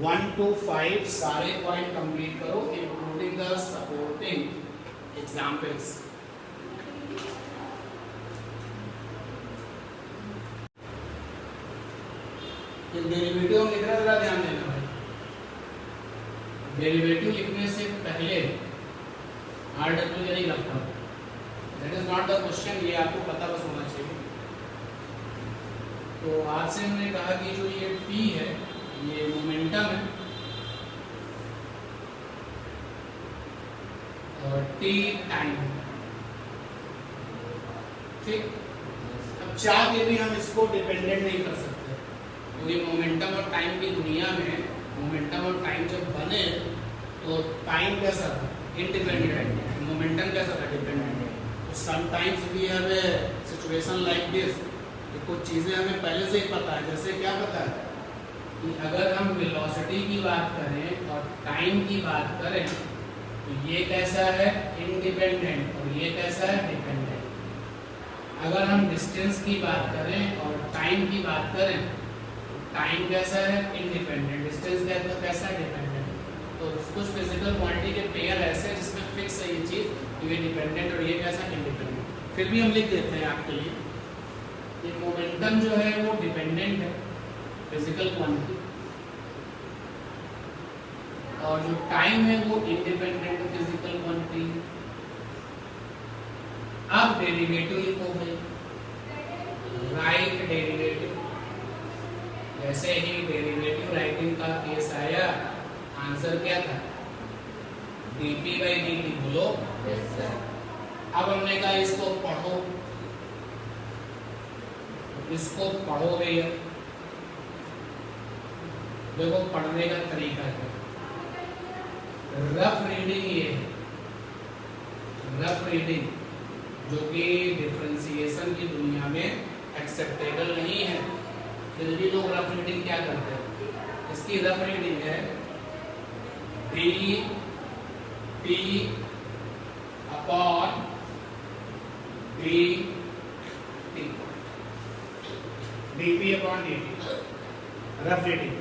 1 to 5 सारे पॉइंट कंप्लीट करो, including the supporting examples. Derivative हम लिख रहे हैं, जरा ध्यान देना भाई। डेरिवेटिव लिखने से पहले RW यानी रफर, that is not the question, ये आपको पता बस होना चाहिए। तो आज से हमने कहा कि जो ये P है ये मोमेंटम है और T टाइम, ठीक। अब चाह के भी हम इसको डिपेंडेंट नहीं कर सकते, क्योंकि मोमेंटम और टाइम की दुनिया में मोमेंटम और टाइम जब बने तो टाइम कैसा था, इंडिपेंडेंट, मोमेंटम कैसा था, डिपेंडेंट। तो sometimes we have a situation like this, कुछ चीजें हमें पहले से ही पता है। जैसे क्या पता है कि अगर हम वेलोसिटी की बात करें और टाइम की बात करें तो ये कैसा है, इंडिपेंडेंट, और ये कैसा है, डिपेंडेंट। अगर हम डिस्टेंस की बात करें और टाइम की बात करें, टाइम कैसा है, इंडिपेंडेंट, डिस्टेंस कैसा है, डिपेंडेंट। तो कुछ फिजिकल क्वांटिटी के पेयर ऐसे हैं जिसमें फिक्स है ये चीज, ये डिपेंडेंट और ये कैसा, इंडिपेंडेंट। फिर भी हम लिख देते हैं आपके लिए, ये मोमेंटम जो है वो डिपेंडेंट है, फिजिकल क्वांटिटी, और जो टाइम है वो इंडिपेंडेंट फिजिकल क्वांटिटी। अब डेरिवेटिव लिखो भाई, राइट डेरिवेटिव। जैसे ही डेरिवेटिव राइटिंग का केस आया, आंसर क्या था, dp/dt, बोलो। अब हमने कहा इसको पढ़ो, इसको पढ़ो भैया। देखो पढ़ने का तरीका है, रफ रीडिंग ये है, रफ रीडिंग जो कि डिफरेंशिएशन की दुनिया में एक्सेप्टेबल नहीं है, फिर भी लोग रफ रीडिंग क्या करते हैं। इसकी रफ रीडिंग है dt upon dt, dp upon dt, rough reading.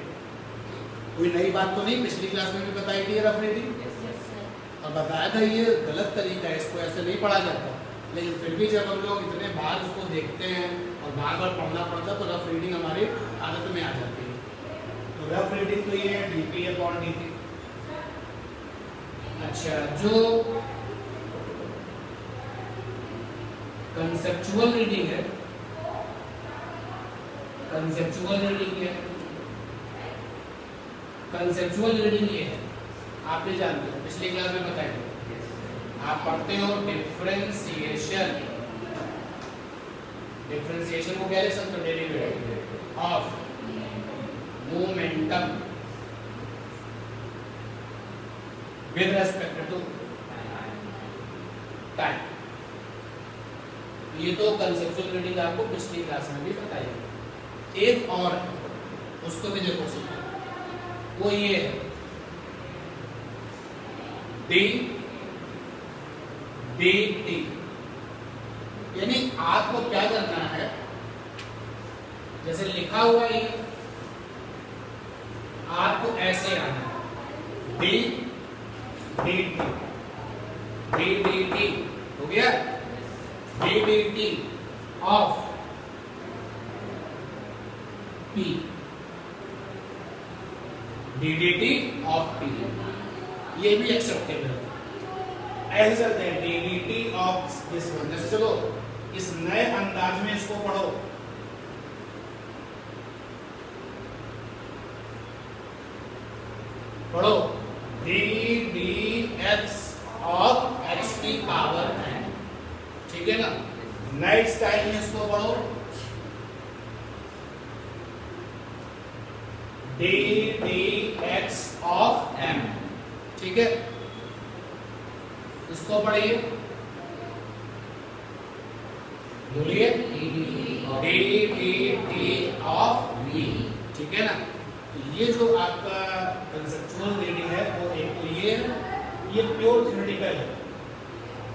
कोई नई बात तो नहीं, पिछली क्लास में भी बताई थी रफ रीडिंग, और बताया था ये गलत तरीका है, इसको ऐसे नहीं पढ़ा जाता। लेकिन फिर भी जब हम लोग इतने बार इसको देखते हैं और बार बार पढ़ना पड़ता है तो रफ रीडिंग हमारी आदत में आ जाती है। तो रफ रीडिंग तो ये है dp अपॉन dt। अच्छा, जो कंसेप्चुअल रीडिंग है, कंसेप्चुअल रीडिंग है, कंसेप्चुअल रीडिंग ये है, आप भी जानते हो, पिछली क्लास में बताया था। आप पढ़ते हो डिफरेंशिएशन, डिफरेंशिएशन को क्या लिख सकते हो, derivative of momentum with respect to time. ये तो कंसेप्चुअल रीडिंग आपको पिछली क्लास में भी बताई। एक और उसको भी देखो सीखो, वो ये है dt, यानी आपको क्या करना है, जैसे लिखा हुआ है आपको ऐसे आना है, dt हो गया, dt of p, ddt of p, ये भी एक्सेप्टेबल है। ऐसे चलते हैं ddt ऑफ दिस वन। जैसे चलो इस नए अंदाज में इसको पढ़ो, पढ़ो ddx ऑफ x की पावर n, ठीक है ना। नए स्टाइल में इसको पढ़ो ddx ऑफ m, ठीक है। इसको पढ़िए, बोलिए dt ऑफ v, ठीक है ना। तो ये जो आपका कंसेप्चुअल रीडिंग है वो एक तो ये प्योर थ्योरेटिकल है,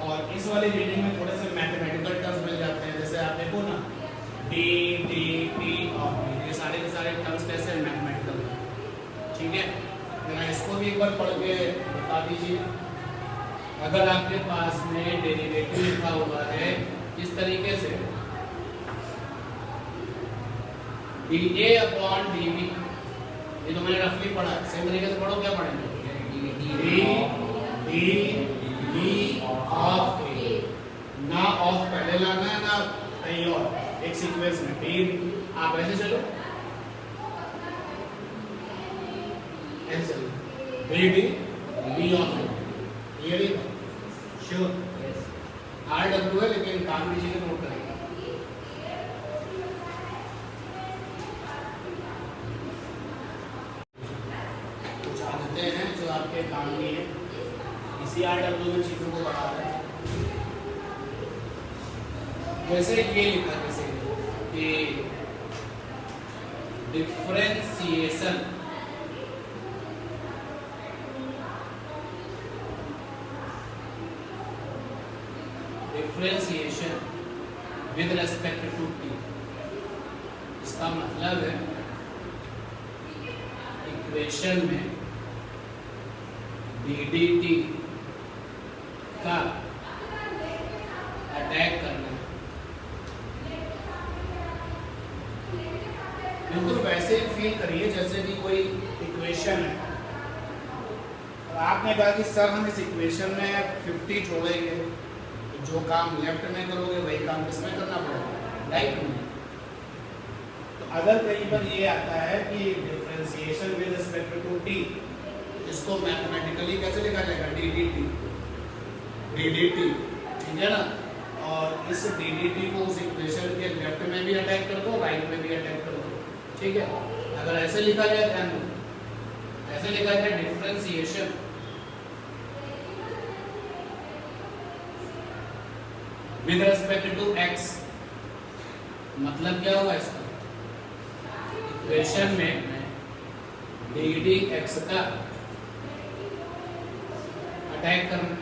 और इस वाली रीडिंग में थोड़े से मैथमेटिकल टर्म्स मिल जाते हैं। जैसे आप देखो ना D T P of B, ये सारे के सारे टर्म्स कैसे मैथमेटिकल है, ठीक है। जरा इसको भी एक बार पढ़ के बता दीजिए। अगर आपके पास में डेरिवेटिव लिखा हुआ है इस तरीके से dA अपॉन dV, ये तो मैंने रफली पढ़ा है, सेम तरीके से पढ़ो। क्या पढ़ेंगे? dV ऑफ A, ना ऑफ पहले लाना है ना कहीं और, एक सीक्वेंस में d। आप ऐसे चलो, ऐसे चलो, dD V ऑफ A, ये भी श्योर RW है, लेकिन काम की चीजें नोट करेंगे। कुछ आदतें हैं जो आपके काम की है, इसी RW में चीजों को बढ़ा रहे हैं। जैसे ये लिखा जैसे कि differentiation with respect to T, इसका मतलब है इक्वेशन में ddt का अटैक करना है। बिल्कुल वैसे फील करिए जैसे कि कोई इक्वेशन है और आपने कहा कि सर हम इस इक्वेशन में 50 छोड़ेंगे, तो जो काम लेफ्ट में करोगे वही काम किसमें करना पड़ेगा? राइट में। तो अगर कहीं पर ये आता है कि differentiation with respect to T, इसको मैथमेटिकली कैसे लिखा जाएगा? ddt, ठीक है ना। और इस ddt को उस इक्वेशन के लेफ्ट में भी अटैक कर दो, राइट में भी अटैक कर दो, ठीक है। अगर ऐसे लिखा जाए, ध्यान दो, ऐसे लिखा जाए differentiation with respect to x, मतलब क्या होगा इसका? इक्वेशन में ddx का अटैक करना।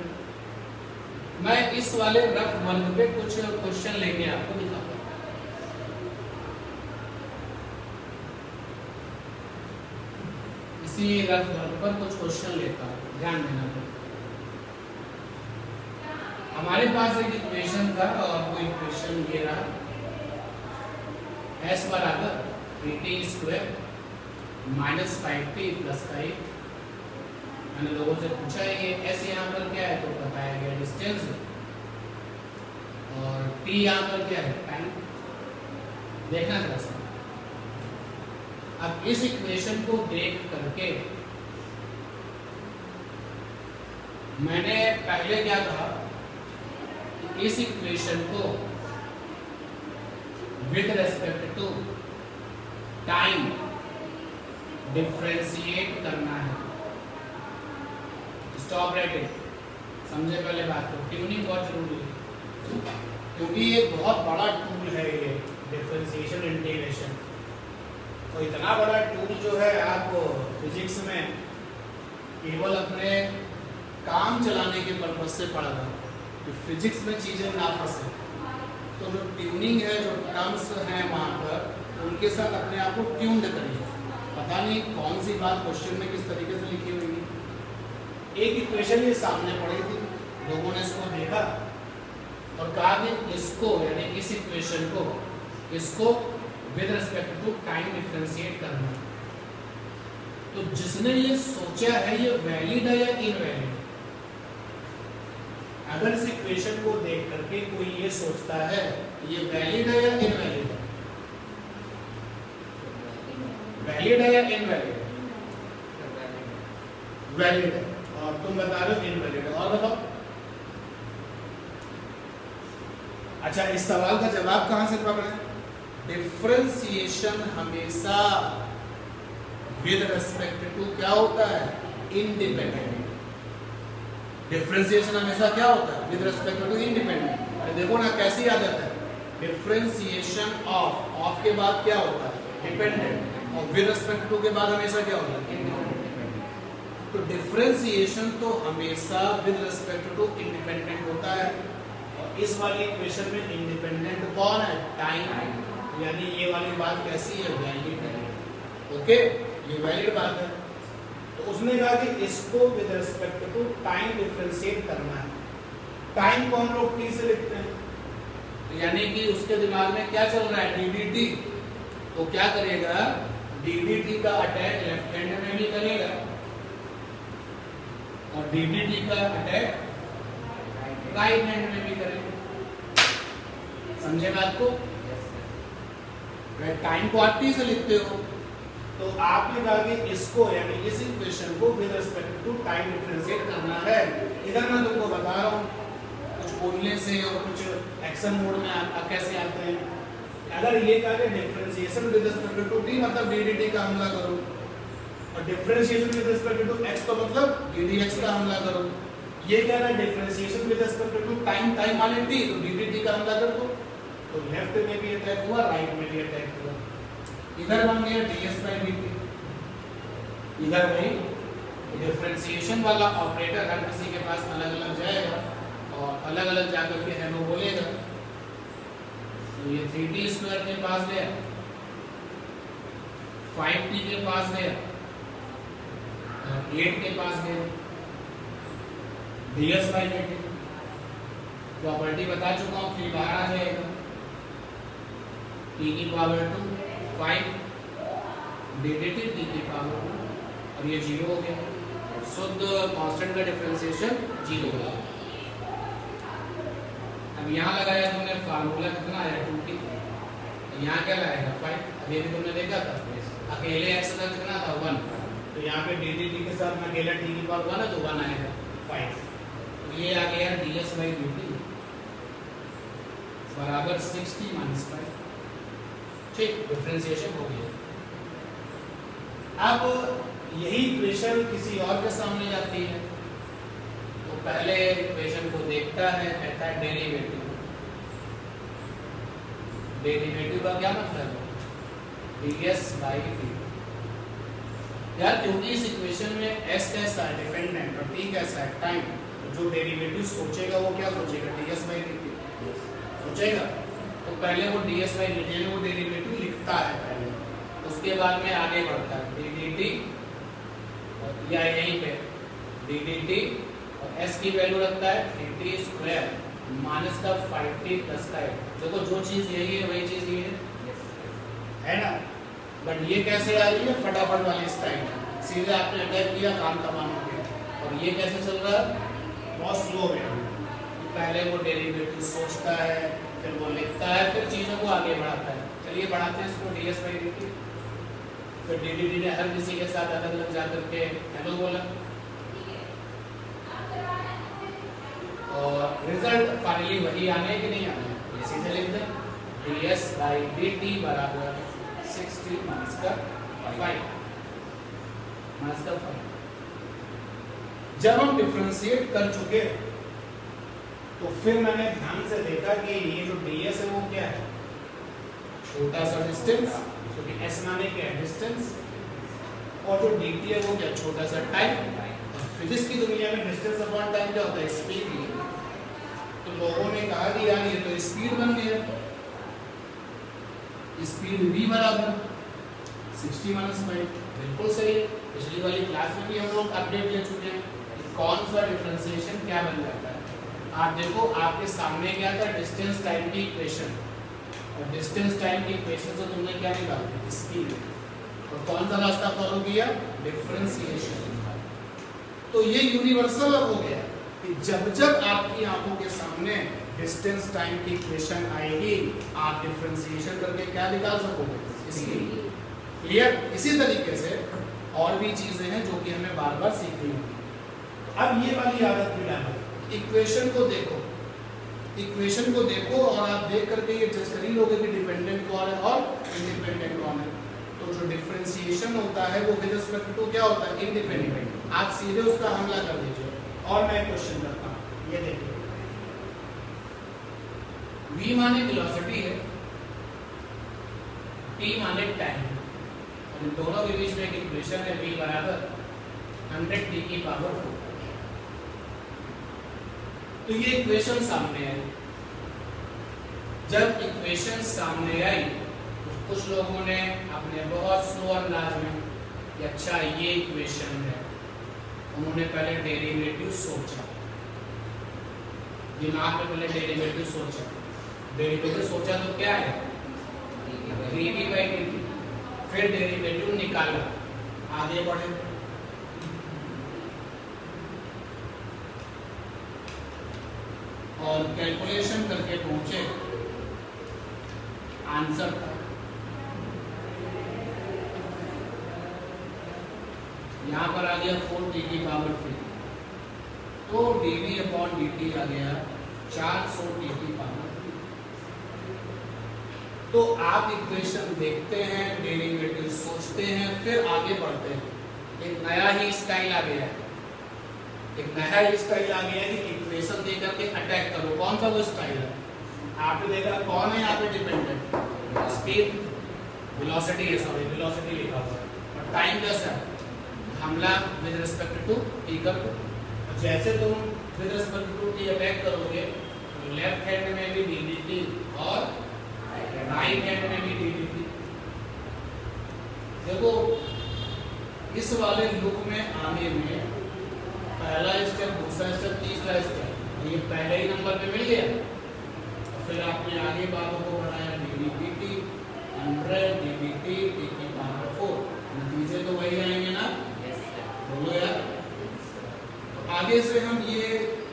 मैं इस वाले रफ वर्ग पे कुछ क्वेश्चन लेके आपको दिखाऊंगा। इसी रफ वर्ग पर कुछ क्वेश्चन लेता हूं, ध्यान देना। हमारे पास एक इक्वेशन था और वो इक्वेशन ये रहा, s बराबर 3t square minus 5t plus 5। मैंने लोगों से पूछा है ये s यहाँ पर क्या है, तो बताया गया डिस्टेंस, और t यहाँ पर क्या है? टाइम। देखना जरा सा। अब इस इक्वेशन को देख करके मैंने पहले क्या कहा, इस इक्वेशन को with respect to time differentiate करना है। स्टॉप राइटिंग, समझे पहले बात को। ट्यूनिंग बहुत जरूरी है, क्योंकि ये बहुत बड़ा टूल है ये डिफरेंशिएशन इंटीग्रेशन। तो इतना बड़ा टूल जो है आप फिजिक्स में केवल अपने काम चलाने के पर्पज से पढ़ा था, कि फिजिक्स में चीजें ना फंसे। तो जो ट्यूनिंग है, जो टर्म्स हैं वहाँ पर, उनके साथ अपने आप को ट्यून्ड करिए। पता नहीं कौन सी बात क्वेश्चन में किस तरीके से लिखी हुई है। एक इक्वेशन ये सामने पड़ी थी, लोगों ने इसको देखा और कहा कि इसको, यानी इस इक्वेशन को, इसको with respect to time differentiate करना। तो जिसने ये सोचा है ये वैलिड है या इनवैलिड? अगर इस इक्वेशन को देख करके कोई ये सोचता है ये वैलिड है या इनवैलिड है? वैलिड है या इनवैलिड? वैलिड है। और तुम बता रहे हो इनवैलिड है। और बताओ। अच्छा, इस सवाल का जवाब कहां से पकड़े? डिफरेंशिएशन हमेशा विद रिस्पेक्ट टू क्या होता है? इंडिपेंडेंट। डिफरेंशिएशन हमेशा क्या होता है? With respect to independent. अरे देखो ना कैसी आदत है, डिफरेंशिएशन ऑफ के बाद क्या होता है? डिपेंडेंट। और विद रिस्पेक्ट टू के बाद हमेशा क्या होता है? तो डिफरेंशिएशन तो हमेशा विद रिस्पेक्ट टू इंडिपेंडेंट होता है। और इस वाली इक्वेशन में इंडिपेंडेंट कौन है? टाइम। यानी ये वाली बात कैसी है? वैलिड है। ओके, ये वैलिड बात है। तो उसने कहा कि इसको with respect to time differentiate करना है। टाइम को हम लोग टी से लिखते हैं, तो यानी कि उसके दिमाग में क्या चल रहा है? डीडीटी। तो क्या करेगा? डीडीटी का अटैक लेफ्ट हैंड में भी करेगा और डीडीटी का अटैक राइट हैंड में भी करेगा। समझे बात को? टाइम को आप टी से लिखते हो, तो आपने कहा कि इसको यानी इस इक्वेशन को with respect to time differentiate करना है। इधर मैं तुमको बता रहा हूँ कुछ बोलने से और कुछ एक्शन मोड में आप कैसे आते हैं। अगर ये कहा कि differentiation with respect to T मतलब डीडीटी का हमला करो, और differentiation with respect to X तो मतलब डीडीएक्स का हमला करो। ये कह रहा है differentiation with respect to time, time माने टी, तो डीडीटी का हमला कर दो। तो लेफ्ट में भी अटैक हुआ, राइट में भी अटैक हुआ। इधर बन गया ds by dt, इधर वही डिफरेंशिएशन वाला ऑपरेटर हर किसी के पास अलग अलग जाएगा और अलग अलग जाकर के है वो बोलेगा। तो ये 3t स्क्वायर के पास गया, 5t के पास गया, 8 के पास गया, ds by dt प्रॉपर्टी बता चुका हूँ, 3 बाहर आ जाएगा, t की पावर 2 5 dt t की पावर 2 और ये 0 हो गया। शुद्ध कांस्टेंट का डिफरेंशिएशन 0 हो गया। अब यहाँ लगाया तुमने फार्मूला कितना आया 2t, यहाँ क्या लाएगा 5। अभी भी तुमने देखा था अकेले x का कितना था 1, तो यहाँ पे dt के साथ में अकेला t की पावर 1 है तो 1 आएगा 5। तो ये आ गया ds by dt बराबर 60 - 5। ठीक, डिफरेंशिएशन हो गया। अब यही इक्वेशन किसी और के सामने जाती है, तो पहले इक्वेशन को देखता है, कहता है डेरिवेटिव। डेरिवेटिव का क्या मतलब है? ds by dt। यार क्योंकि इस इक्वेशन में s कैसा है? डिपेंडेंट, और t कैसा है? टाइम। तो जो डेरिवेटिव सोचेगा वो क्या सोचेगा? ds by dt सोचेगा। तो पहले वो ds by dt यानी वो डेरिवेटिव लिखता है पहले, उसके बाद में आगे बढ़ता है ddt या यहीं पे ddt और s की वैल्यू रखता है 3t स्क्वायर माइनस का 5t प्लस का 8। देखो जो चीज यही है वही चीज ये है ना। बट ये कैसे आ रही है? फटाफट वाली स्टाइल, सीधे आपने अटैक किया, काम तमाम हो गया। और ये कैसे चल रहा है? बहुत स्लो है। पहले वो डेरिवेटिव सोचता है, फिर वो लिखता है, फिर चीजों को आगे बढ़ाता है। चलिए बढ़ाते हैं इसको ds by dt। फिर dt ने हर किसी के साथ अलग अलग जाकर के हेलो बोला और रिजल्ट फाइनली वही आने कि नहीं आने? ये सीधे लिख दें ds by dt बराबर 60 - 5। जब हम डिफरेंशिएट कर चुके तो फिर मैंने ध्यान से देखा कि ये जो ds है वो क्या है? छोटा सा डिस्टेंस, क्योंकि s माने क्या है? डिस्टेंस। और जो dt है वो क्या? छोटा सा टाइम। फिजिक्स की दुनिया में डिस्टेंस अपॉन टाइम क्या होता है? स्पीड। तो लोगों ने कहा कि यार ये तो स्पीड बन गया, स्पीड v बराबर 60 - 5। बिल्कुल सही है, पिछली वाली क्लास में भी हम लोग अपडेट ले चुके हैं। कौन सा डिफरेंशिएशन क्या बन जाता है? आप देखो आपके सामने क्या था? डिस्टेंस टाइम की इक्वेशन, और डिस्टेंस टाइम की इक्वेशन से तुमने क्या निकाला? स्पीड। और कौन सा रास्ता फॉलो किया? डिफरेंशिएशन। तो ये यूनिवर्सल अब हो गया कि जब जब आपकी आंखों के सामने डिस्टेंस टाइम की इक्वेशन आएगी, आप डिफरेंशिएशन करके क्या निकाल सकोगे? स्पीड। क्लियर? इसी तरीके से और भी चीजें हैं जो कि हमें बार बार सीखनी होगी। अब ये वाली आदत भी डालो, इक्वेशन को देखो, इक्वेशन को देखो और आप देख करके ये जज कर ही लोगे कि डिपेंडेंट कौन है और इंडिपेंडेंट कौन है। तो जो डिफरेंशिएशन होता है वो विद रिस्पेक्ट टू क्या होता है? इंडिपेंडेंट। आप सीधे उसका हमला कर दीजिए। और मैं क्वेश्चन करता हूँ, ये देखिए v माने वेलोसिटी है, t माने टाइम इन दोनों के बीच में एक इक्वेशन है v बराबर 100t की पावर 4। तो ये इक्वेशन सामने है। जब इक्वेशन सामने आई तो कुछ लोगों ने अपने बहुत स्लो अंदाज में कि अच्छा ये इक्वेशन है, उन्होंने पहले डेरिवेटिव सोचा, दिमाग में पहले डेरिवेटिव सोचा तो क्या है dv/dt, फिर डेरिवेटिव निकाला, आगे बढ़े। और कैलकुलेशन करके पहुंचे आंसर तक। यहां पर आ गया 4t की पावर 3, तो dv/dt आ गया 400t की पावर 3। तो आप इक्वेशन देखते हैं, डेरिवेटिव सोचते हैं, फिर आगे बढ़ते हैं। एक नया ही स्टाइल आ गया है, कि इक्वेशन दे करके अटैक करो। कौन सा वो स्टाइल है? आपने देखा कौन है यहाँ पे डिपेंडेंट? स्पीड, वेलोसिटी लिखा हुआ है, और टाइम कैसा है? हमला विद रिस्पेक्ट टू टी कर दो। जैसे तुम with respect to T attack करोगे तो लेफ्ट हैंड में भी ddt और राइट हैंड में भी ddt। देखो इस वाले लुक में आने में पहला स्टेप, दूसरा स्टेप, तीसरा स्टेप, ये पहले ही नंबर पे मिल गया। फिर आपने आगे बातों को बढ़ाया ddt 100 ddt t की पावर 4, नतीजे तो वही आएंगे ना? बोलो यार। तो आगे से हम ये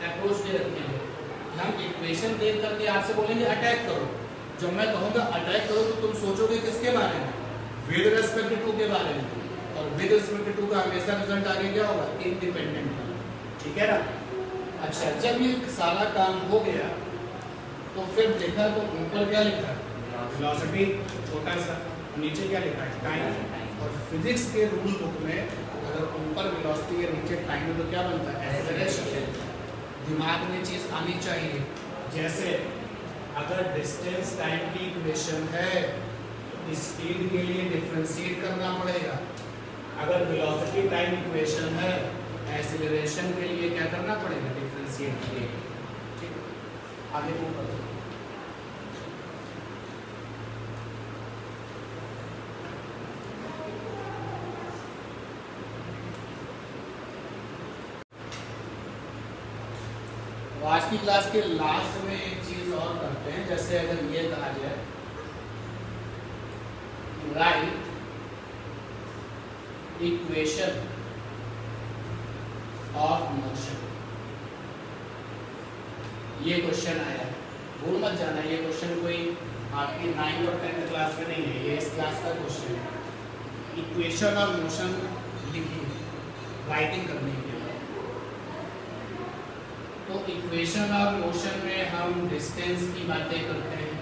अप्रोच दे रखेंगे, हम इक्वेशन देख करके आपसे बोलेंगे अटैक करो। जब मैं कहूँगा अटैक करो तो तुम सोचोगे किसके बारे में? विद रिस्पेक्ट टू के बारे में। और विद रिस्पेक्ट टू का हमेशा रिजल्ट आगे क्या होगा? इंडिपेंडेंट का। ठीक है ना? अच्छा, जब ये सारा काम हो गया तो फिर देखा तो ऊपर क्या लिखा है? वेलोसिटी छोटा सा, नीचे क्या लिखा है? टाइम। और फिजिक्स के रूल बुक में अगर ऊपर वेलोसिटी या नीचे टाइम है तो क्या बनता है? एक्सेलरेशन। दिमाग में चीज आनी चाहिए। जैसे अगर डिस्टेंस टाइम की इक्वेशन है तो स्पीड के लिए डिफरेंशिएट करना पड़ेगा। अगर वेलोसिटी टाइम इक्वेशन है, एक्सेलरेशन के लिए क्या करना पड़ेगा? डिफरेंशिएट करिए। ठीक, आगे ऊपर आज की क्लास के लास्ट में एक चीज और करते हैं। जैसे अगर ये कहा जाए राइट इक्वेशन ऑफ मोशन, ये क्वेश्चन आया है, भूल मत जाना। ये क्वेश्चन कोई आपकी 9th और 10th क्लास में नहीं है, ये इस क्लास का क्वेश्चन है। इक्वेशन ऑफ मोशन लिखिए राइटिंग करने के लिए। तो इक्वेशन ऑफ मोशन में हम डिस्टेंस की बातें करते हैं,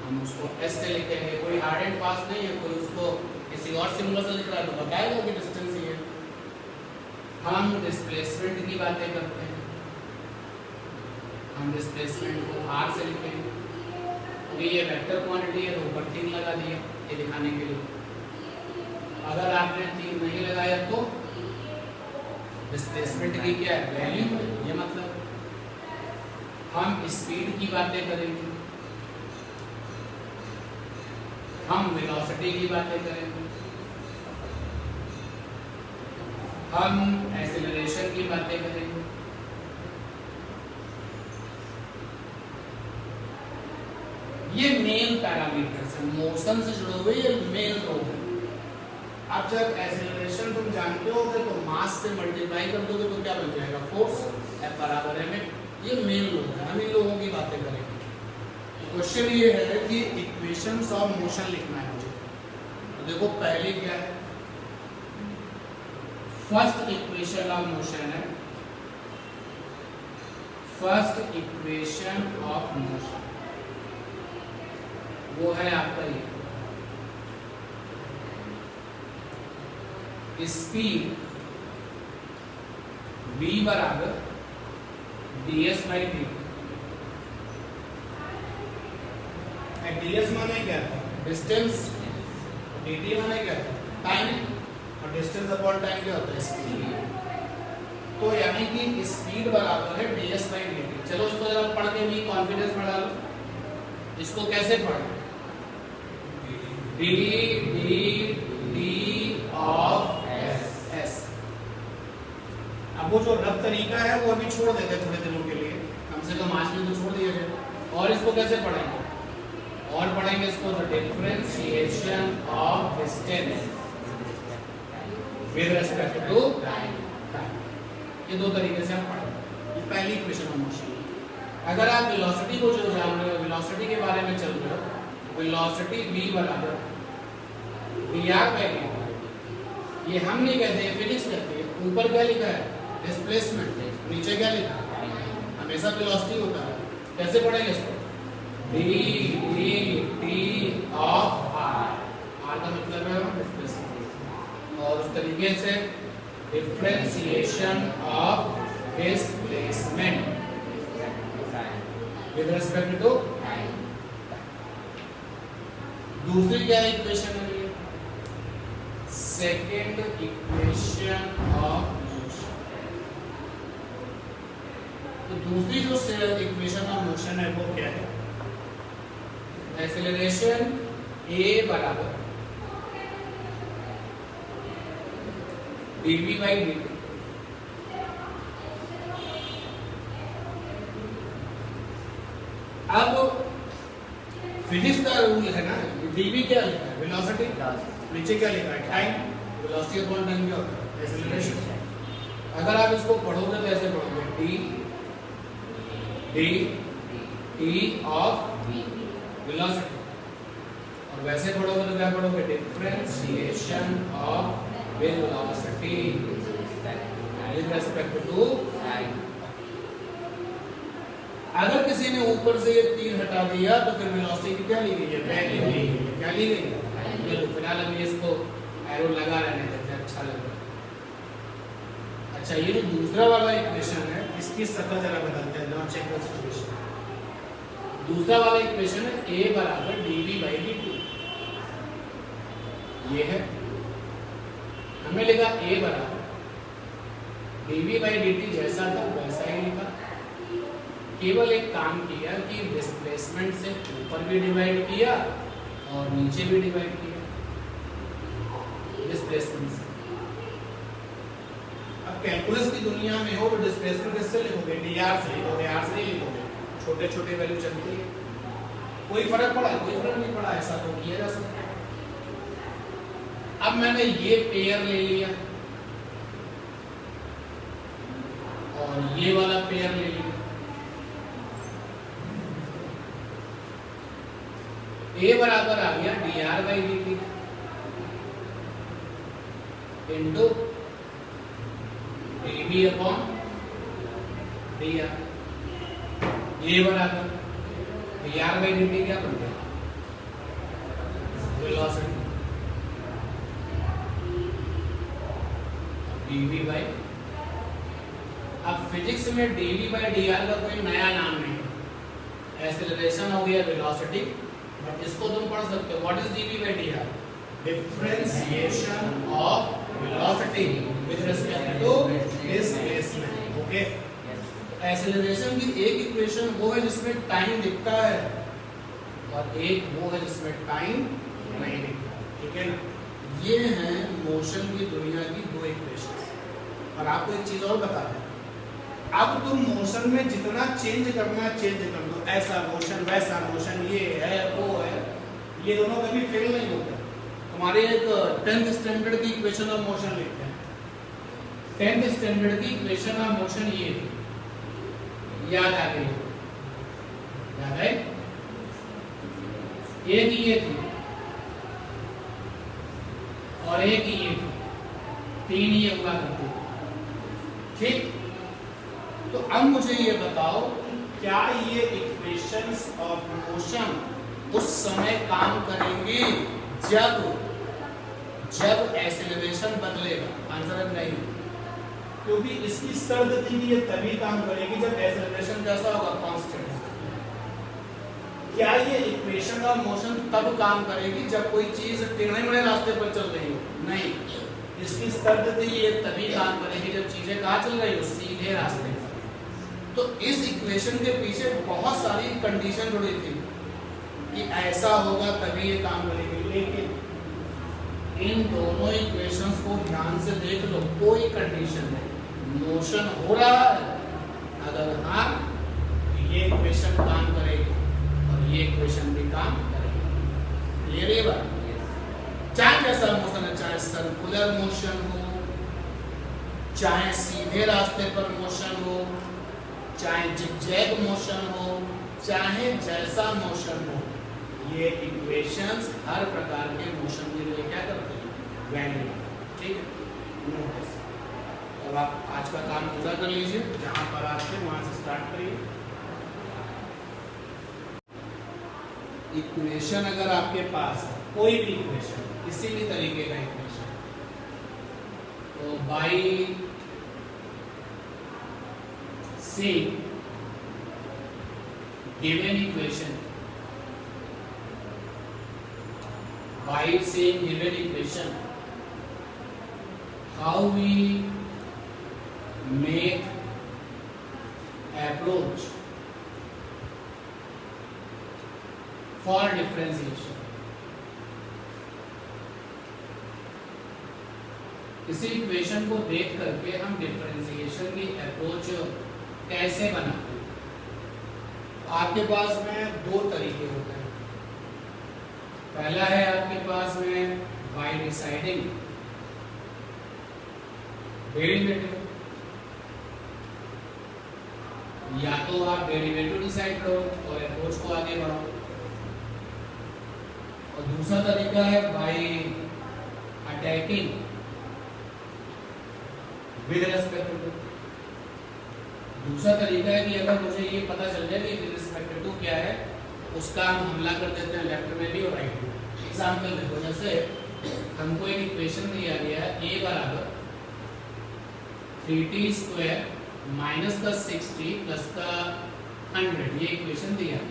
हम उसको एस से लिखेंगे। कोई हार्ड एंड फास्ट नहीं है, कोई उसको किसी और सिंबल से लिख रहा है तो बताएगा कि डिस्टेंस ये है। हम डिस्प्लेसमेंट की बातें करते हैं, हम डिस्प्लेसमेंट को आर से लिखेंगे क्योंकि ये वेक्टर क्वांटिटी है तो ऊपर 3 लगा दिया ये दिखाने के लिए। अगर आपने 3 नहीं लगाया तो डिस्प्लेसमेंट की क्या है? वैल्यू, ये मतलब। हम स्पीड की बातें करेंगे, हम वेलोसिटी की बातें करेंगे, हम एक्सेलरेशन की बातें करेंगे। ये मेन पैरामीटर्स है, मोशन से जुड़े हुए ये मेन रोल है। अब जब एक्सेलरेशन तुम जानते हो तो मास से मल्टीप्लाई कर दोगे तो क्या बन जाएगा? फोर्स F बराबर है में। ये मेन लोग है, हम इन लोगों की बातें करेंगे। क्वेश्चन ये है कि इक्वेशंस ऑफ मोशन लिखना है मुझे। तो देखो पहली क्या है? फर्स्ट इक्वेशन ऑफ मोशन है, फर्स्ट इक्वेशन ऑफ मोशन वो है आपका ये स्पीड v बराबर ds/dt। ds माने क्या था? डिस्टेंस, dt माने क्या है? टाइम, और डिस्टेंस अपॉन टाइम क्या होता है? स्पीड। तो यानी कि स्पीड बराबर है ds बाई dt। चलो इसको जरा पढ़ के भी कॉन्फिडेंस बढ़ा लो। इसको कैसे पढ़ें? dt of s। अब वो जो रफ तरीका है वो अभी छोड़ देते हैं थोड़े दिनों के लिए, कम से कम आज में तो छोड़ दिया जाए। और इसको कैसे पढ़ेंगे? और पढ़ेंगे इसको the differentiation of distance with respect to time. ये दो तरीके से हम पढ़ेंगे। ये पहली इक्वेशन ऑफ मोशन। अगर आप वेलोसिटी को जो जान रहे हो, वेलोसिटी के बारे में चल रहे हो, वेलोसिटी v बराबर dr बाई dt। ये हम नहीं कहते, फिजिक्स कहती है। ऊपर क्या लिखा है? डिस्प्लेसमेंट। नीचे क्या लिखा है? हमेशा वेलोसिटी होता है। कैसे पढ़ेंगे इसको? dt ऑफ r का मतलब है डिस्प्लेसमेंट। और उस तरीके से differentiation of displacement with respect to time. दूसरी क्या इक्वेशन है? Second equation of motion. तो दूसरी जो इक्वेशन ऑफ मोशन है वो क्या है? एक्सेलरेशन a बराबर dv बाई dt। अब फिजिक्स का रूल है ना, dv क्या लिखा है? वेलोसिटी। नीचे क्या लिखा है? टाइम। वेलोसिटी अपॉन टाइम क्या होता है? एक्सेलरेशन। अगर आप इसको पढ़ोगे तो ऐसे पढ़ोगे dt ऑफ वेलोसिटी। और वैसे पढ़ोगे तो क्या पढ़ोगे? Differentiation of velocity with respect to time. अगर किसी ने ऊपर से ये तीर हटा दिया तो फिर वेलोसिटी की क्या ली गई है? वैल्यू ली गई है। क्या ली गई है? चलो फिलहाल अभी इसको एरो लगा रहने देते हैं, अच्छा लग रहा है। अच्छा, ये जो दूसरा वाला इक्वेशन है इसकी शक्ल जरा बदलते हैं, जरा चेक कर सिचुएशन। दूसरा वाला इक्वेशन है a बराबर dv बाई dt। ये है, हमने लिखा a बराबर dv बाई dt, जैसा था वैसा ही लिखा। केवल एक काम किया कि डिस्प्लेसमेंट से ऊपर भी डिवाइड किया और नीचे भी डिवाइड किया डिस्प्लेसमेंट से। अब कैलकुलस की दुनिया में हो तो डिस्प्लेसमेंट किससे लिखोगे? dr से लिखोगे, r से नहीं लिखोगे। छोटे छोटे वैल्यू चलती है, कोई फर्क पड़ा? कोई फर्क नहीं पड़ा, ऐसा तो किया जा सकता है। अब मैंने ये पेयर ले लिया और ये वाला पेयर ले लिया। a बराबर आ गया dr by dt into dv upon dr। ये बराबर dr बाई dt क्या बन गया? वेलोसिटी। dv बाई, अब फिजिक्स में dv बाई dr का कोई नया नाम नहीं है। एक्सेलरेशन हो गया वेलोसिटी, बट इसको तुम पढ़ सकते हो। What is dv by dr? Differentiation of velocity with respect to displacement. Okay, acceleration की एक इक्वेशन वो है जिसमें टाइम दिखता है और एक वो है जिसमें टाइम नहीं दिखता। ठीक है ना? ये हैं मोशन की दुनिया की दो इक्वेशन। और आपको एक चीज और बता दें, अब तुम मोशन में जितना चेंज करना चेंज कर दो, ऐसा मोशन वैसा मोशन, ये है वो है, ये दोनों कभी फेल नहीं होते। हमारे एक 10th स्टैंडर्ड की इक्वेशन ऑफ मोशन लिखते हैं। 10th स्टैंडर्ड की इक्वेशन ऑफ मोशन ये याद आ गई? याद है? एक ये थी और एक ये थी, तीन ये हुआ करती। ठीक, तो अब मुझे ये बताओ, क्या ये इक्वेशंस ऑफ मोशन उस समय काम करेंगी जब एक्सेलरेशन बदलेगा? आंसर है नहीं, क्योंकि इसकी शर्त थी कि ये तभी काम करेगी जब एक्सेलरेशन कैसा होगा? कांस्टेंट। क्या ये इक्वेशन ऑफ मोशन तब काम करेगी जब कोई चीज टेढ़े मेढ़े रास्ते पर चल रही हो? नहीं, इसकी शर्त थी ये तभी काम करेगी जब चीजें कहाँ चल रही हो? सीधे रास्ते पर। तो इस इक्वेशन के पीछे बहुत सारी कंडीशन जुड़ी थी कि ऐसा होगा तभी ये काम करेगी, लेकिन इन दोनों इक्वेशंस को ध्यान से देख लो, कोई कंडीशन नहीं, मोशन हो रहा है, अगर हाँ तो ये इक्वेशन काम करेगी और ये इक्वेशन भी काम करेगी। क्लियर है बात? चाहे जैसा मोशन है, चाहे सर्कुलर मोशन हो, चाहे सीधे रास्ते पर मोशन हो, चाहे जिगजैग मोशन हो, चाहे जैसा मोशन हो, ये इक्वेशंस हर प्रकार के मोशन के लिए क्या करते हैं? वैल्यू। ठीक है, नोटिस। अब आप आज का काम पूरा कर लीजिए, जहां पर आप थे वहां से स्टार्ट करिए। इक्वेशन अगर आपके पास है, कोई भी इक्वेशन, किसी भी तरीके का इक्वेशन, तो by see given equation, by seeing given equation, how we make approach for differentiation। किसी इक्वेशन को देख करके हम डिफरेंशिएशन की अप्रोच कैसे बनाते हैं? आपके पास में दो तरीके होते हैं। पहला है आपके पास में बाय डिसाइडिंग डेरिवेटिव, या तो आप डेरिवेटिव डिसाइड करो और अप्रोच को आगे बढ़ाओ, और दूसरा तरीका है by attacking with respect to. दूसरा तरीका है कि अगर मुझे ये पता चल जाए कि विद रिस्पेक्ट टू क्या है, उसका हम हमला कर देते हैं लेफ्ट में भी और राइट में। एग्जाम्पल देखो, जैसे हमको एक इक्वेशन दिया गया है a बराबर 3t स्क्वायर माइनस का 6t प्लस का 100, ये इक्वेशन दिया है।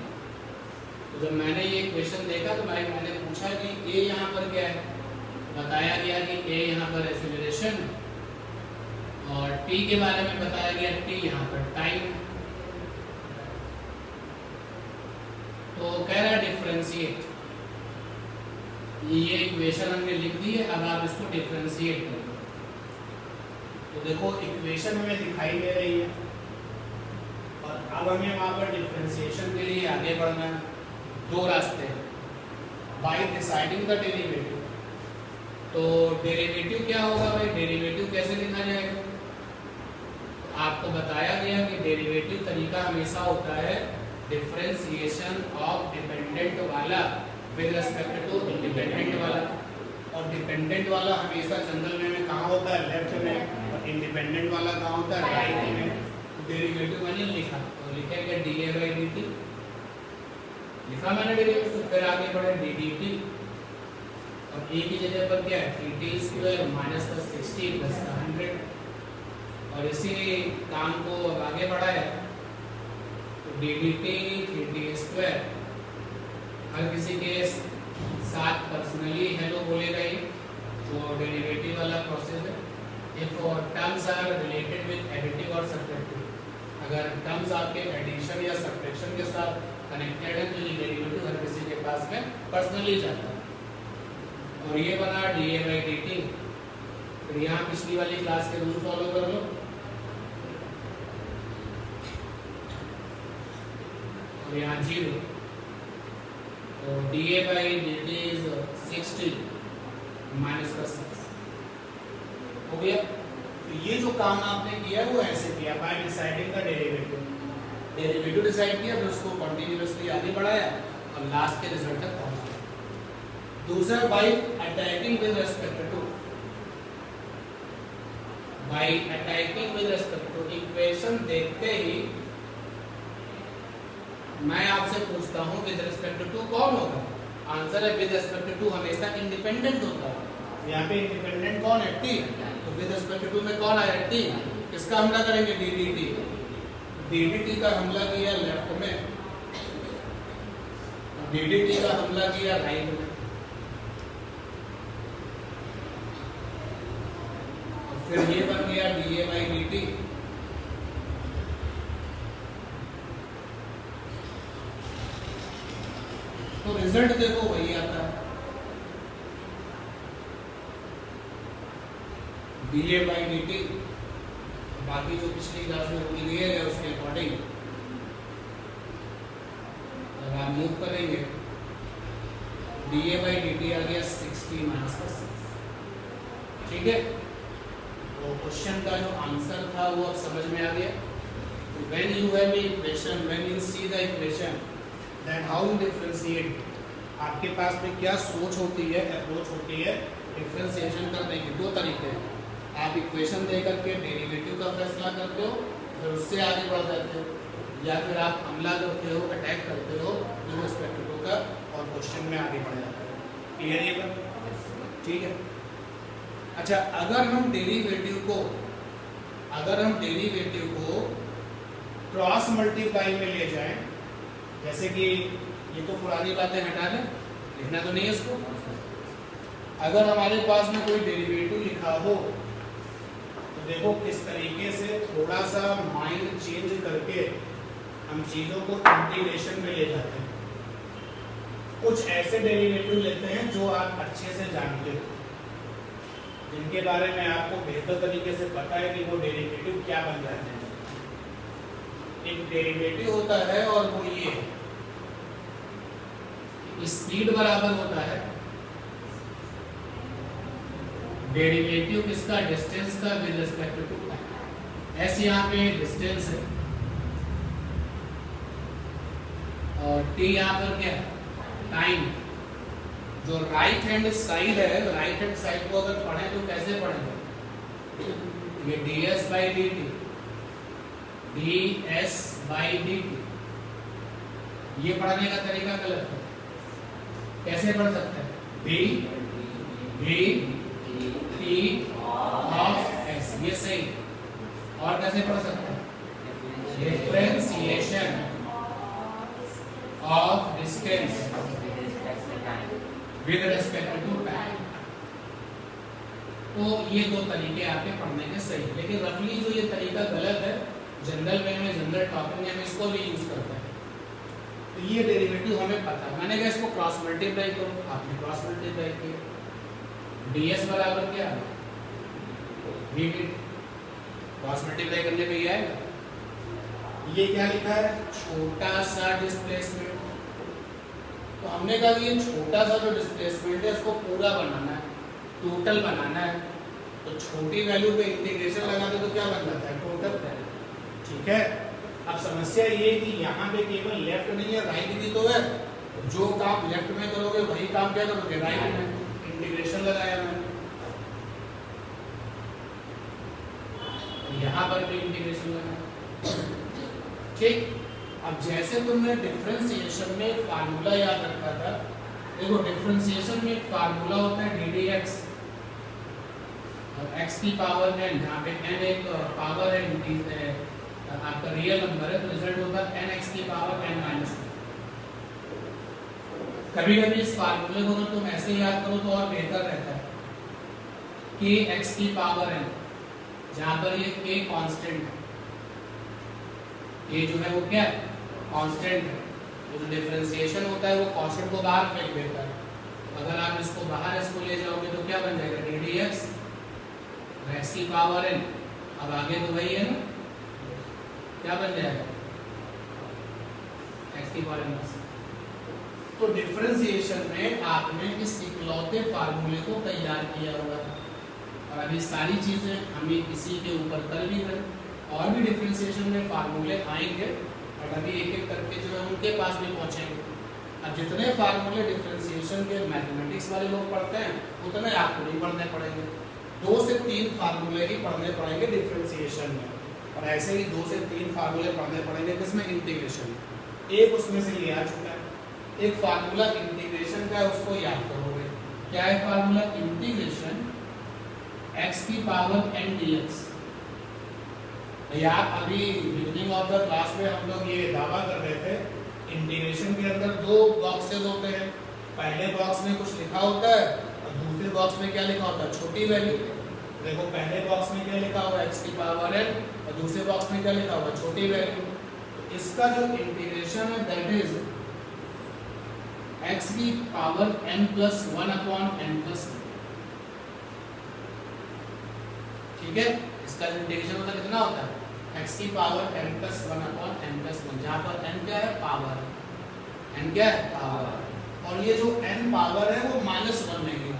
तो जब मैंने ये इक्वेशन देखा तो भाई मैंने पूछा कि a यहाँ पर क्या है? बताया गया कि a यहाँ पर एक्सेलरेशन है और t के बारे में बताया गया t यहाँ पर टाइम। तो कह रहा डिफरेंशिएट, ये इक्वेशन हमने लिख दी है, अब आप इसको डिफरेंशिएट करो। तो देखो इक्वेशन हमें दिखाई दे रही है और अब हमें वहां पर डिफरेंशिएशन के लिए आगे बढ़ना है। दो रास्ते हैं, बाय डिसाइडिंग द डेरिवेटिव। तो डेरिवेटिव क्या होगा भाई? डेरिवेटिव कैसे लिखा जाएगा? आपको बताया गया कि डेरिवेटिव तरीका हमेशा होता है डिफरेंशिएशन ऑफ डिपेंडेंट वाला विद रिस्पेक्ट टू इंडिपेंडेंट वाला, और डिपेंडेंट वाला हमेशा जनरल में कहाँ होता है? लेफ्ट में, और इंडिपेंडेंट वाला कहाँ होता है? राइट में। डेरिवेटिव मैंने लिखा, तो लिखेंगे dA by dt, लिखा मैंने डेरिवेटिव, फिर आगे बढ़े ddt, और a की जगह पर क्या है? 3t स्क्वायर माइनस का 60 प्लस का 100, और इसी काम को अब आगे बढ़ाया तो ddt 3t स्क्वायर, हर किसी के साथ पर्सनली हेलो बोलेगा ये, जो डेरिवेटिव वाला प्रोसेस है। If terms are related with additive और सब्ट्रैक्टिव, अगर टर्म्स आपके एडिशन या सब्ट्रैक्शन के साथ कनेक्टेड है तो ये डेरिवेटिव हर किसी के पास में पर्सनली जाता है। और ये बना dA by dt, फिर यहाँ पिछली वाली क्लास के रूल फॉलो कर लो, और यहाँ 0, तो dA by dt is 60 minus का 6 हो गया। तो ये जो काम आपने किया वो ऐसे किया, by deciding the derivative. Derivative decide किया, फिर उसको कंटीन्यूअसली आगे बढ़ाया और लास्ट के रिजल्ट तक पहुंचा। दूसरा by attacking with respect to, by attacking with respect to, equation देखते ही मैं आपसे पूछता हूं विद रिस्पेक्ट टू कौन होगा? आंसर है विद रिस्पेक्ट टू हमेशा इंडिपेंडेंट होता है। यहाँ पे इंडिपेंडेंट कौन है? t। तो विद रिस्पेक्ट टू में कौन आया? t। किसका हमला करेंगे? ddt। ddt का हमला किया लेफ्ट में, डीडीटी का हमला किया राइट में, और फिर ये बन गया D A by D T. तो रिजल्ट देखो वही आता है, D A by D T. बाकी जो पिछली क्लास में रूल दिए गए उसके अकॉर्डिंग अगर आप मूव करेंगे, D A by D T आ गया 60 माइनस का 6। ठीक है, तो क्वेश्चन का जो आंसर था वो अब समझ में आ गया। When you have a equation, when you see the equation, then how you differentiate, आपके पास में क्या सोच होती है, अप्रोच होती है डिफरेंशिएशन करने के। दो तरीके हैं, आप इक्वेशन दे करके डेरिवेटिव का फैसला करते हो, फिर उससे आगे बढ़ जाते हो, या फिर आप हमला करते हो, अटैक करते हो विद रिस्पेक्ट टू का, और क्वेश्चन में आगे बढ़ जाते हो। क्लियर ये बात? ठीक है। अच्छा, अगर हम डेरिवेटिव को क्रॉस मल्टीप्लाई में ले जाएं, जैसे कि ये तो पुरानी बातें हटा लें, लिखना तो नहीं है इसको। अगर हमारे पास में कोई डेरिवेटिव लिखा हो तो देखो किस तरीके से थोड़ा सा माइंड चेंज करके हम चीजों को इंटीग्रेशन में ले जाते हैं। कुछ ऐसे डेरिवेटिव लेते हैं जो आप अच्छे से जानते हो, जिनके बारे में आपको बेहतर तरीके से पता है कि वो डेरिवेटिव क्या बन जाते हैं। एक डेरिवेटिव होता है और वो ये स्पीड बराबर होता है डेरिवेटिव किसका, डिस्टेंस का with respect to time. S यहाँ पे डिस्टेंस है और टी यहाँ पर क्या है, टाइम। जो राइट हैंड साइड है, राइट हैंड साइड को अगर पढ़े तो कैसे पढ़ेंगे, ये D S by D T, D S by D T. ये पढ़ने का तरीका गलत है, कैसे पढ़ सकते हैं, D D T of S, ये सही। और कैसे पढ़ सकते हैं, differentiation of distance with respect to time. तो ये दो तरीके आपके पढ़ने के सही है, लेकिन रफली जो ये तरीका गलत है, जनरल वे में, जनरल टॉपिक में हम इसको भी यूज करते हैं। तो ये डेरिवेटिव हमें पता है, मैंने कहा इसको क्रॉस मल्टीप्लाई करो, आपने क्रॉस मल्टीप्लाई किया, ds बराबर क्या है, dt। क्रॉस मल्टीप्लाई करने पे ये आएगा। ये क्या लिखा है, छोटा सा डिस्प्लेसमेंट। तो हमने कहा कि ये छोटा सा जो डिस्प्लेसमेंट है इसको पूरा बनाना है, टोटल बनाना है। तो छोटी वैल्यू पे इंटीग्रेशन लगा दो तो क्या बन जाता है, टोटल। ठीक है, अब समस्या ये है कि यहाँ पे केवल लेफ्ट नहीं है, राइट भी तो है। जो काम लेफ्ट में करोगे वही काम क्या करोगे, राइट में। इंटीग्रेशन लगाया मैंने, यहाँ पर भी इंटीग्रेशन लगाया। ठीक, अब जैसे तुमने डिफरेंशिएशन में एक फार्मूला याद रखा था, देखो डिफरेंशिएशन में एक फार्मूला होता है डी डी एक्स, और एक्स की पावर n, जहाँ पे n एक पावर है, आपका रियल नंबर है, तो रिजल्ट होगा n x की पावर n माइनस। कभी कभी इस फार्मूले को तुम ऐसे याद करो तो और बेहतर रहता है, कि x की पावर n, जहां पर ये k कांस्टेंट है, ये जो है वो क्या है, कांस्टेंट है। तो जो डिफरेंशिएशन होता है वो कांस्टेंट को बाहर फेंक देता है। अगर आप इसको बाहर इसको ले जाओगे तो क्या बन जाएगा, डी डी एक्स, x की पावर n। अब आगे तो वही है ना, क्या बन जाएगा, x की पावर n। तो डिफरेंशिएशन में आपने इस इकलौते फार्मूले को तैयार किया हुआ है, और अभी सारी चीजें हमें इसी के ऊपर कर भी है। और भी डिफरेंशिएशन में फार्मूले आएंगे, और अभी एक एक करके जो है उनके पास भी पहुंचेंगे। अब जितने फार्मूले डिफरेंशिएशन के मैथमेटिक्स वाले लोग पढ़ते हैं उतने आपको नहीं पढ़ने पड़ेंगे, 2 से 3 फार्मूले ही पढ़ने पड़ेंगे डिफरेंशिएशन में, और ऐसे ही 2 से 3 फार्मूले पढ़ने पड़ेंगे किसमें, इंटीग्रेशन में। एक उसमें से ये आ चुका है, एक फार्मूला इंटीग्रेशन का है, उसको याद करोगे। क्या है फार्मूला, इंटीग्रेशन x की पावर n dx। भैया अभी बिगिनिंग ऑफ द क्लास में हम लोग ये दावा कर रहे थे इंटीग्रेशन के अंदर दो बॉक्सेस होते हैं, पहले बॉक्स में कुछ लिखा होता है और दूसरे बॉक्स में क्या लिखा होता है, छोटी वैल्यू। देखो पहले बॉक्स में क्या लिखा हुआ है x की पावर n और दूसरे बॉक्स में क्या लिखा हुआ है, छोटी वैल्यू। तो इसका जो इंटीग्रेशन है दैट इज x की power n plus 1 upon n plus 1। ठीक है, इसका जो इंटीग्रेशन होता है कितना होता है, x की power n plus 1 upon n plus 1, जहां पर n क्या है, पावर। n क्या है, पावर। और ये जो n पावर है वो -1 नहीं होगी,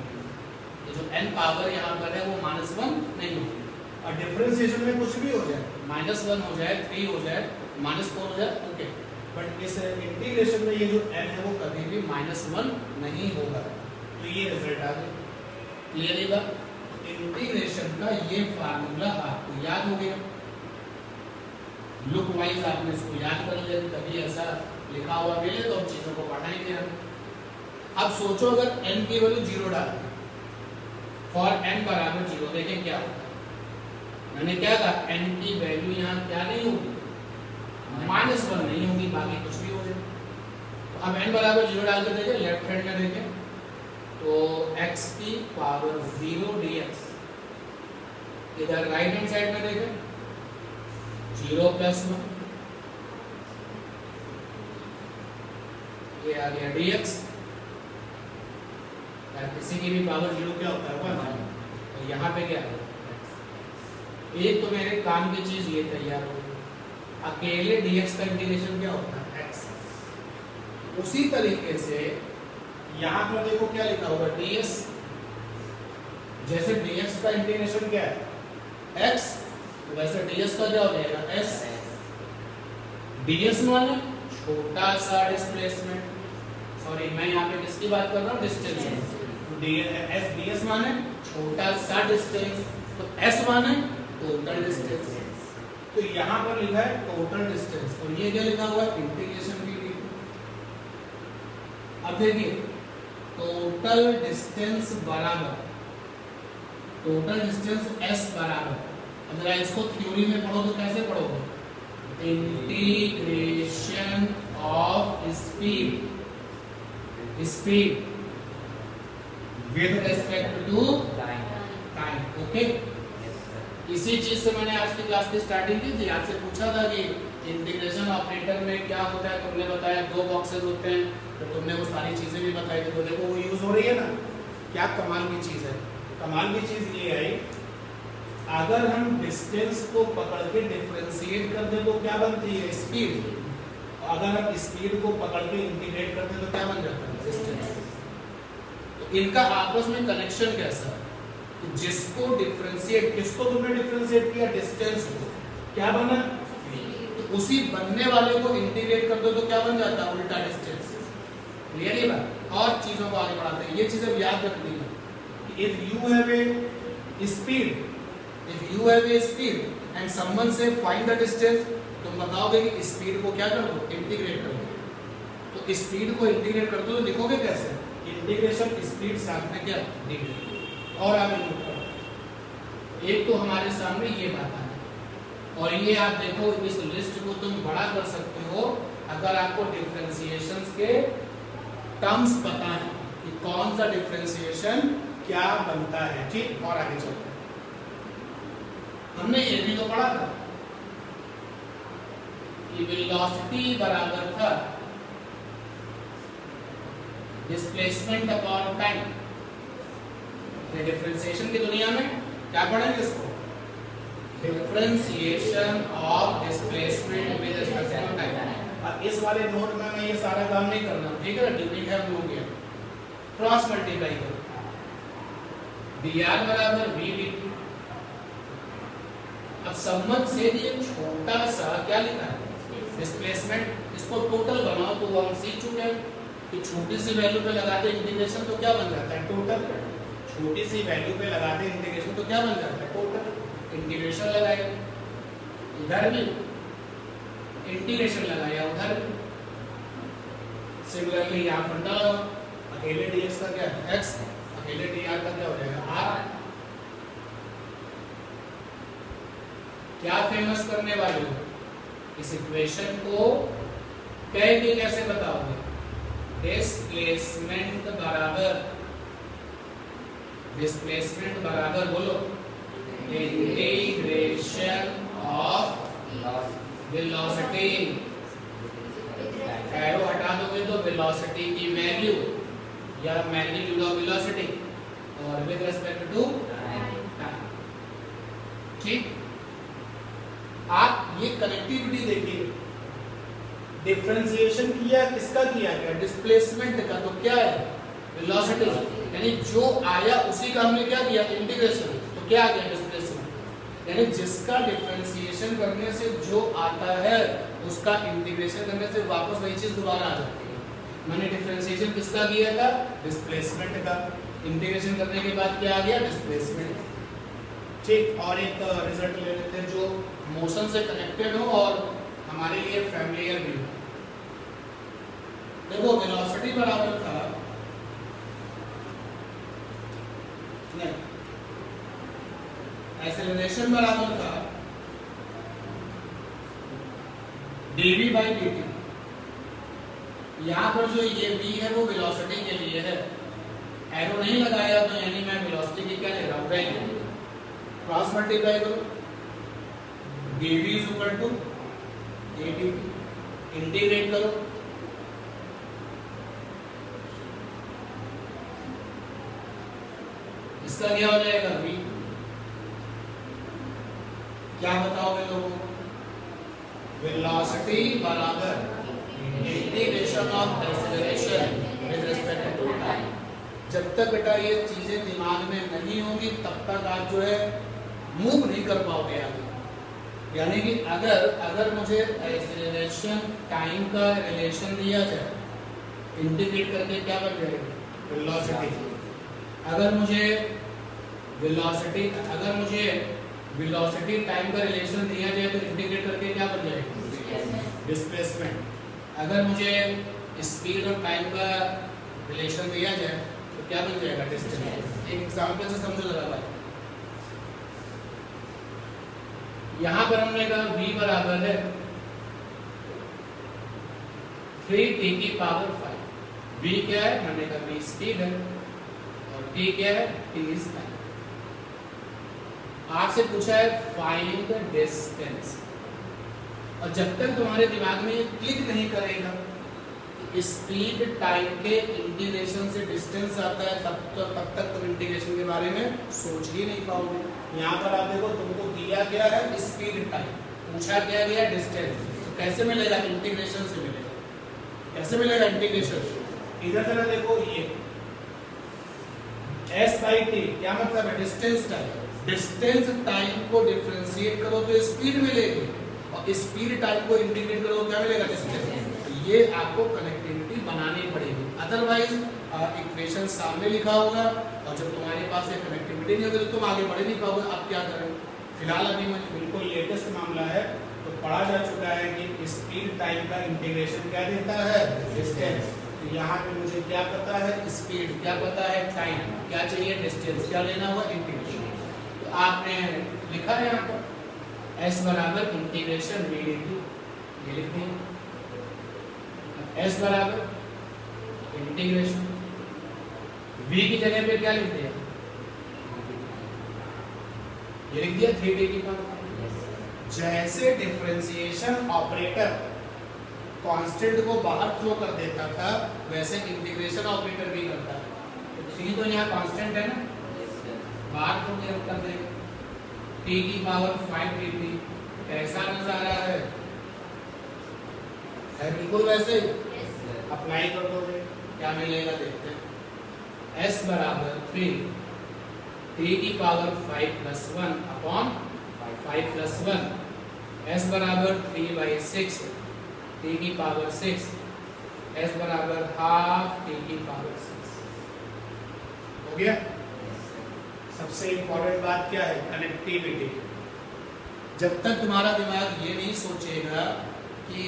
ये जो n पावर यहाँ पर है वो -1 नहीं होगी। और डिफरेंशिएशन में कुछ भी हो जाए, -1 हो जाए, 3 हो जाए, -4 हो जाए, ओके, बट इस इंटीग्रेशन में ये जो n है वो कभी भी -1 नहीं होगा। तो ये रिजल्ट आ गया। क्लियर है बात? इंटीग्रेशन का ये फार्मूला आपको याद हो गया, लुक वाइज आपने इसको याद कर लिया, कभी ऐसा लिखा हुआ मिले तो हम चीजों को पढ़ाएंगे हम। अब सोचो अगर n की वैल्यू 0 डाल दें, फॉर n बराबर 0, देखें क्या होता है। मैंने क्या कहा, n की वैल्यू यहाँ क्या नहीं होगी, -1 नहीं होगी, बाकी कुछ भी हो जाए। तो अब n बराबर 0 डाल कर देखें, लेफ्ट हैंड में देखें तो x की पावर 0 dx, इधर राइट हैंड साइड में देखें 0 प्लस 1, ये आ गया dx। किसी की भी पावर 0 क्या होता है, 1। तो यहाँ पे क्या है, एक तो मेरे काम की चीज ये तैयार हो गई, अकेले dx का इंटीग्रेशन क्या होता है, x। उसी तरीके से यहाँ पर देखो क्या लिखा होगा, ds, जैसे dx का इंटीग्रेशन क्या है, x, वैसे ds का क्या हो जाएगा, s। ds माने छोटा सा डिस्प्लेसमेंट, सॉरी मैं यहाँ पे किसकी बात कर रहा हूँ, डिस्टेंस। s ds माने छोटा सा डिस्टेंस, तो s माने टोटल डिस्टेंस। तो यहाँ पर लिखा है टोटल डिस्टेंस और ये क्या लिखा हुआ है, इंटीग्रेशन की डी। अब देखिए टोटल डिस्टेंस बराबर, टोटल डिस्टेंस s बराबर, अगर इसको थ्योरी में पढ़ो तो कैसे पढ़ोगे, integration of speed with respect to time. Okay, इसी चीज से मैंने आज की क्लास की स्टार्टिंग की थी, आपसे पूछा था कि इंटीग्रेशन ऑपरेटर में क्या होता है, तुमने बताया दो बॉक्सेस होते हैं, तो तुमने वो सारी चीजें भी बताई थी। तो देखो वो यूज हो रही है ना, क्या कमाल की चीज है। कमाल की चीज ये है, अगर हम डिस्टेंस को पकड़ के डिफरेंशिएट कर दे तो क्या बनती है, स्पीड। अगर हम स्पीड को पकड़ के इंटीग्रेट करते हैं तो क्या बन जाता है, डिस्टेंस। तो इनका आपस में कनेक्शन कैसा है, जिसको डिफरेंशिएट, किसको तुमने डिफरेंशिएट किया, डिस्टेंस को, क्या बना, तो उसी बनने वाले को इंटीग्रेट कर दो तो क्या बन जाता है, उल्टा डिस्टेंस। क्लियर है बात? और चीजों को आगे बढ़ाते हैं, ये चीजें याद रखनी है। If you have A speed, if you have A speed and someone से फाइंड द डिस्टेंस, तुम बताओगे कि स्पीड को क्या कर दो, इंटीग्रेट कर दो। तो स्पीड को इंटीग्रेट कर दो तो लिखोगे कैसे, इंटीग्रेशन स्पीड साथ में क्या, डिग्री। और आगे नोट करो, एक तो हमारे सामने ये बात है, और ये आप देखो इस लिस्ट को तुम बड़ा कर सकते हो अगर आपको डिफरेंशिएशंस के टर्म्स पता है कि कौन सा डिफरेंशिएशन क्या बनता है। ठीक, और आगे चलते हैं। हमने ये भी तो पढ़ा था कि वेलोसिटी बराबर था डिस्प्लेसमेंट अपॉन टाइम। डिफरेंशिएशन की दुनिया में क्या पढ़ेंगे इसको, differentiation of displacement with respect to time. अब इस वाले नोट में मैं ये सारा काम नहीं करना, ठीक है ना, डिग्री है हो गया, क्रॉस मल्टीप्लाई करो, dr बराबर v dt। अब सम्मत से ये छोटा सा क्या लिखा है, डिस्प्लेसमेंट, इसको टोटल बनाओ तो वो हम सीख चुके हैं कि छोटी सी वैल्यू पे लगाते इंटीग्रेशन तो क्या बन जाता है, टोटल। छोटी सी वैल्यू पे लगाते इंटीग्रेशन तो क्या बन जाता है, टोटल। इंटीग्रेशन लगाया इधर भी, इंटीग्रेशन लगाया उधर भी। सिमिलरली यहाँ फंडा अकेले dx का क्या है, x, अकेले dr का क्या हो जाएगा, r। क्या फेमस करने वाले हो, इस इक्वेशन को कह के कैसे बताओगे? डिस्प्लेसमेंट बराबर बोलो इंटीग्रेशन ऑफ वेलोसिटी। एरो हटा दोगे तो वेलोसिटी की वैल्यू या मैग्नीट्यूड ऑफ वेलोसिटी और विद रिस्पेक्ट टू टाइम। ठीक, आप ये कनेक्टिविटी देखिए, डिफरेंशिएशन किया किसका किया गया? डिस्प्लेसमेंट का। तो क्या है? वेलोसिटी, यानी जो आया उसी का हमने क्या किया? इंटीग्रेशन। तो क्या आ गया? डिस्प्लेसमेंट। यानी जिसका डिफरेंशिएशन करने से जो आता है उसका इंटीग्रेशन करने से वापस वही चीज दोबारा आ जाती है। मैंने डिफरेंशिएशन किसका किया था? डिस्प्लेसमेंट का। इंटीग्रेशन करने के बाद क्या आ गया? डिस्प्लेसमेंट। ठीक, और एक रिजल्ट ले लेते हैं जो मोशन से कनेक्टेड हो और हमारे लिए फैमिलियर भी हो। देखो वेलोसिटी बराबर था, नहीं, एक्सेलरेशन बराबर था dv by dt। यहां पर जो ये v है वो वेलोसिटी के लिए है, एरो नहीं लगाया तो यानी मैं वेलोसिटी की क्या ले रहा हूं? वैल्यू। क्रॉस मल्टीप्लाई करो, dv is equal to dt, integrate करो, इसका क्या हो जाएगा? v। क्या बताओगे लोगों? वेलोसिटी बराबर integration of acceleration with respect to time. जब तक बेटा ये चीजें दिमाग में नहीं होंगी तब तक आप जो है मूव नहीं कर पाओगे आगे। यानी कि अगर मुझे एक्सेलरेशन टाइम का रिलेशन दिया जाए, इंटीग्रेट करके क्या बन जाएगा? वेलोसिटी। अगर मुझे वेलोसिटी टाइम का रिलेशन दिया जाए तो इंटीग्रेट करके क्या बन जाएगा? डिस्प्लेसमेंट। अगर मुझे स्पीड और टाइम का रिलेशन दिया जाए तो क्या बन जाएगा? डिस्टेंस। एक एग्जांपल से समझो जरा भाई। यहां पर हमने कहा v बराबर है 3t की पावर 5। v क्या है? हमने कहा v स्पीड है और t क्या है? t is time. आपसे पूछा है फाइंड द डिस्टेंस, और जब तक तुम्हारे दिमाग में ये क्लिक नहीं करेगा स्पीड टाइम के इंटीग्रेशन से डिस्टेंस आता है तब तक तुम इंटीग्रेशन के बारे में सोच ही नहीं पाओगे। यहाँ पर आप देखो तुमको दिया गया है स्पीड टाइम, पूछा क्या गया? डिस्टेंस। तो कैसे मिलेगा? इंटीग्रेशन से मिलेगा। कैसे मिलेगा? इंटीग्रेशन से। इधर तरह देखो ये s by t क्या मतलब है? Distance time. डिस्टेंस टाइम को डिफरेंशिएट करो तो स्पीड मिलेगी और स्पीड टाइम को इंटीग्रेट करो क्या मिलेगा? डिस्टेंस। ये आपको कनेक्टिविटी बनानी पड़ेगी, अदरवाइज इक्वेशन सामने लिखा होगा और जब तुम्हारे पास ये कनेक्टिविटी नहीं होगी तो तुम आगे बढ़ नहीं पाओगे। अब क्या करें? फिलहाल अभी बिल्कुल लेटेस्ट मामला है तो पढ़ा जा चुका है कि स्पीड टाइम का इंटीग्रेशन क्या देता है? डिस्टेंस। तो यहाँ पे मुझे क्या पता है? स्पीड। क्या पता है? टाइम। क्या चाहिए? डिस्टेंस। क्या लेना हुआ? इंटीग्रेशन। तो आपने लिखा है यहाँ पर s बराबर इंटीग्रेशन v dt, ये लिख दिया। s बराबर इंटीग्रेशन v की जगह पे क्या लिख दिया? ये लिख दिया 3t की पावर। जैसे डिफरेंशिएशन ऑपरेटर कांस्टेंट को बाहर थ्रो कर देता था वैसे इंटीग्रेशन ऑपरेटर भी करता है। तो 3 तो यहाँ कांस्टेंट है ना, बाहर थ्रो कर देगा। t की पावर 5 dt कैसा नजारा है बिल्कुल वैसे अप्लाई कर दोगे क्या मिलेगा? देखते हैं। s बराबर 3 t की power 5 plus 1 upon 5 plus 1। s बराबर 3/6 t की पावर 6। s बराबर हाफ t की पावर 6। हो गया? सबसे इंपॉर्टेंट बात क्या है? कनेक्टिविटी। जब तक तुम्हारा दिमाग ये नहीं सोचेगा कि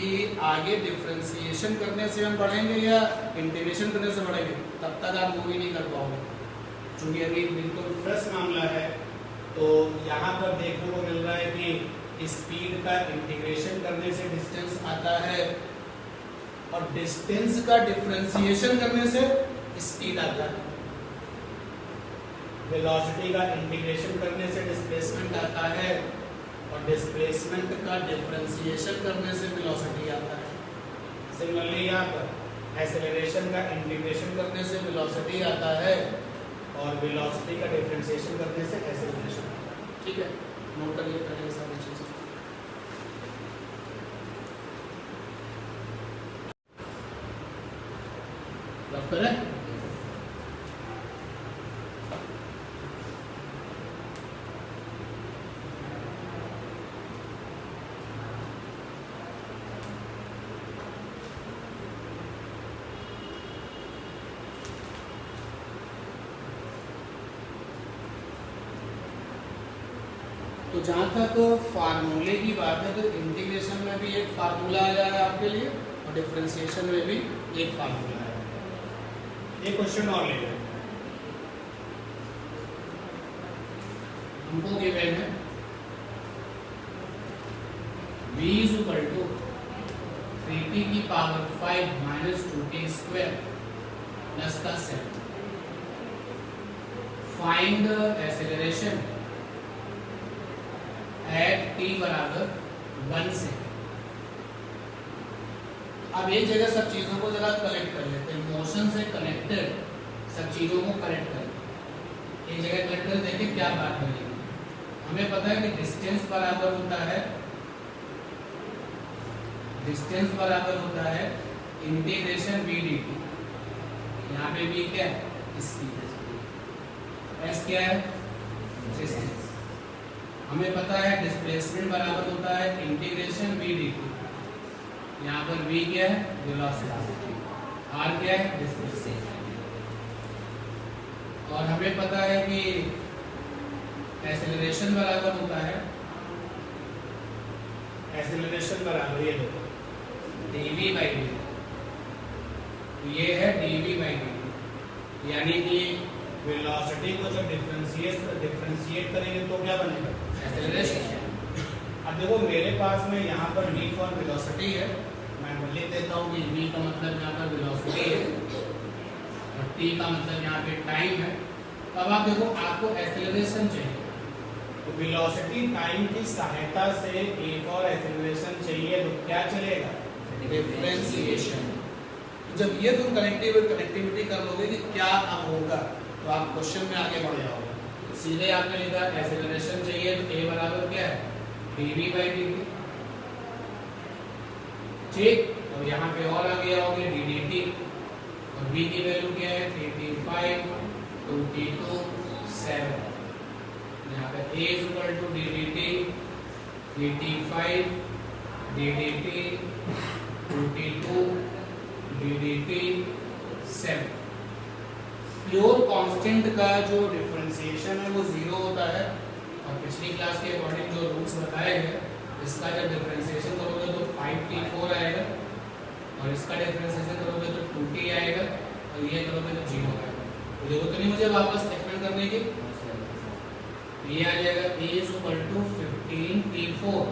आगे डिफरेंशिएशन करने से हम बढ़ेंगे या इंटीग्रेशन करने से बढ़ेंगे तब तक आप मूव ही नहीं कर पाओगे। चूंकि अभी बिल्कुल फ्रेश मामला है तो यहाँ पर देखने को मिल रहा है कि स्पीड का इंटीग्रेशन करने से डिस्टेंस आता है और डिस्टेंस का डिफरेंशिएशन करने से स्पीड आता है, वेलोसिटी का इंटीग्रेशन करने से डिस्प्लेसमेंट आता है, और डिस्प्लेसमेंट का डिफरेंशिएशन करने से वेलोसिटी आता है। सिमिलरली यहाँ पर एक्सेलरेशन का इंटीग्रेशन करने से वेलोसिटी आता है, और वेलोसिटी का डिफरेंशिएशन करने से एक्सेलरेशन आता है। ठीक है, नोट करिए पहले ये सारी चीजें। रफ करें। तो जहाँ तक फार्मूले की बात है तो इंटीग्रेशन में भी एक फार्मूला आ जाएगा आपके लिए, और डिफरेंशिएशन में भी एक फार्मूला आएगा। एक क्वेश्चन और ले लें। हमको गिवन है v is equal to 3t की power 5 minus 2t square plus का 7। फाइंड एक्सेलरेशन एट t बराबर 1 से। अब एक जगह सब चीजों को जरा कलेक्ट कर लेते हैं, मोशन से कनेक्टेड सब चीजों को कलेक्ट कर एक जगह कलेक्ट कर देखें क्या बात बनेगी। हमें पता है कि डिस्टेंस बराबर होता है इंटीग्रेशन v dt। यहाँ पे v क्या है, स्पीड। s क्या है, डिस्टेंस। हमें पता है डिस्प्लेसमेंट बराबर होता है इंटीग्रेशन v dt। यहाँ पर v क्या है, वेलोसिटी। r क्या है, डिस्टेंस। और हमें पता है कि एक्सेलरेशन बराबर होता है, एक्सेलरेशन बराबर ये देखो dv by dt। ये है dv by dt, यानी कि वेलोसिटी को जब डिफरेंशिएट करेंगे तो क्या बनेगा, एक्सेलरेशन। अब देखो मेरे पास में यहाँ पर v फॉर वेलोसिटी है, मैं लिख देता हूँ कि v का मतलब यहाँ पर वेलोसिटी है और t का मतलब यहाँ पे टाइम है। अब आप देखो आपको एक्सेलरेशन चाहिए, तो वेलोसिटी टाइम की सहायता से एक और एक्सेलरेशन चाहिए, तो क्या चलेगा, डिफरेंशिएशन। जब ये तुम कनेक्टिविटी कर लोगे कि क्या अब होगा, तो आप क्वेश्चन में आगे बढ़ जाओगे। सीधे आपने लिखा एक्सेलरेशन चाहिए तो a बराबर क्या है, dv by dt। ठीक, और यहाँ पे और आगे आओगे ddt, और v की वैल्यू क्या है 3t5 2t2 7। यहाँ पे a is equal to ddt 3t5 ddt 2t2 ddt 7। Pure constant का जो डिफरेंशिएशन है वो 0 होता है, और पिछली क्लास के अकॉर्डिंग जो रूल्स बताए हैं, इसका जब डिफरेंशिएशन करोगे तो 5t4 आएगा, और इसका डिफरेंशिएशन करोगे तो 2t आएगा, और ये करोगे तो 0 आएगा। तो जरूरत नहीं मुझे वापस एक्सपेंड करने की, ये आ जाएगा a is equal to 15t4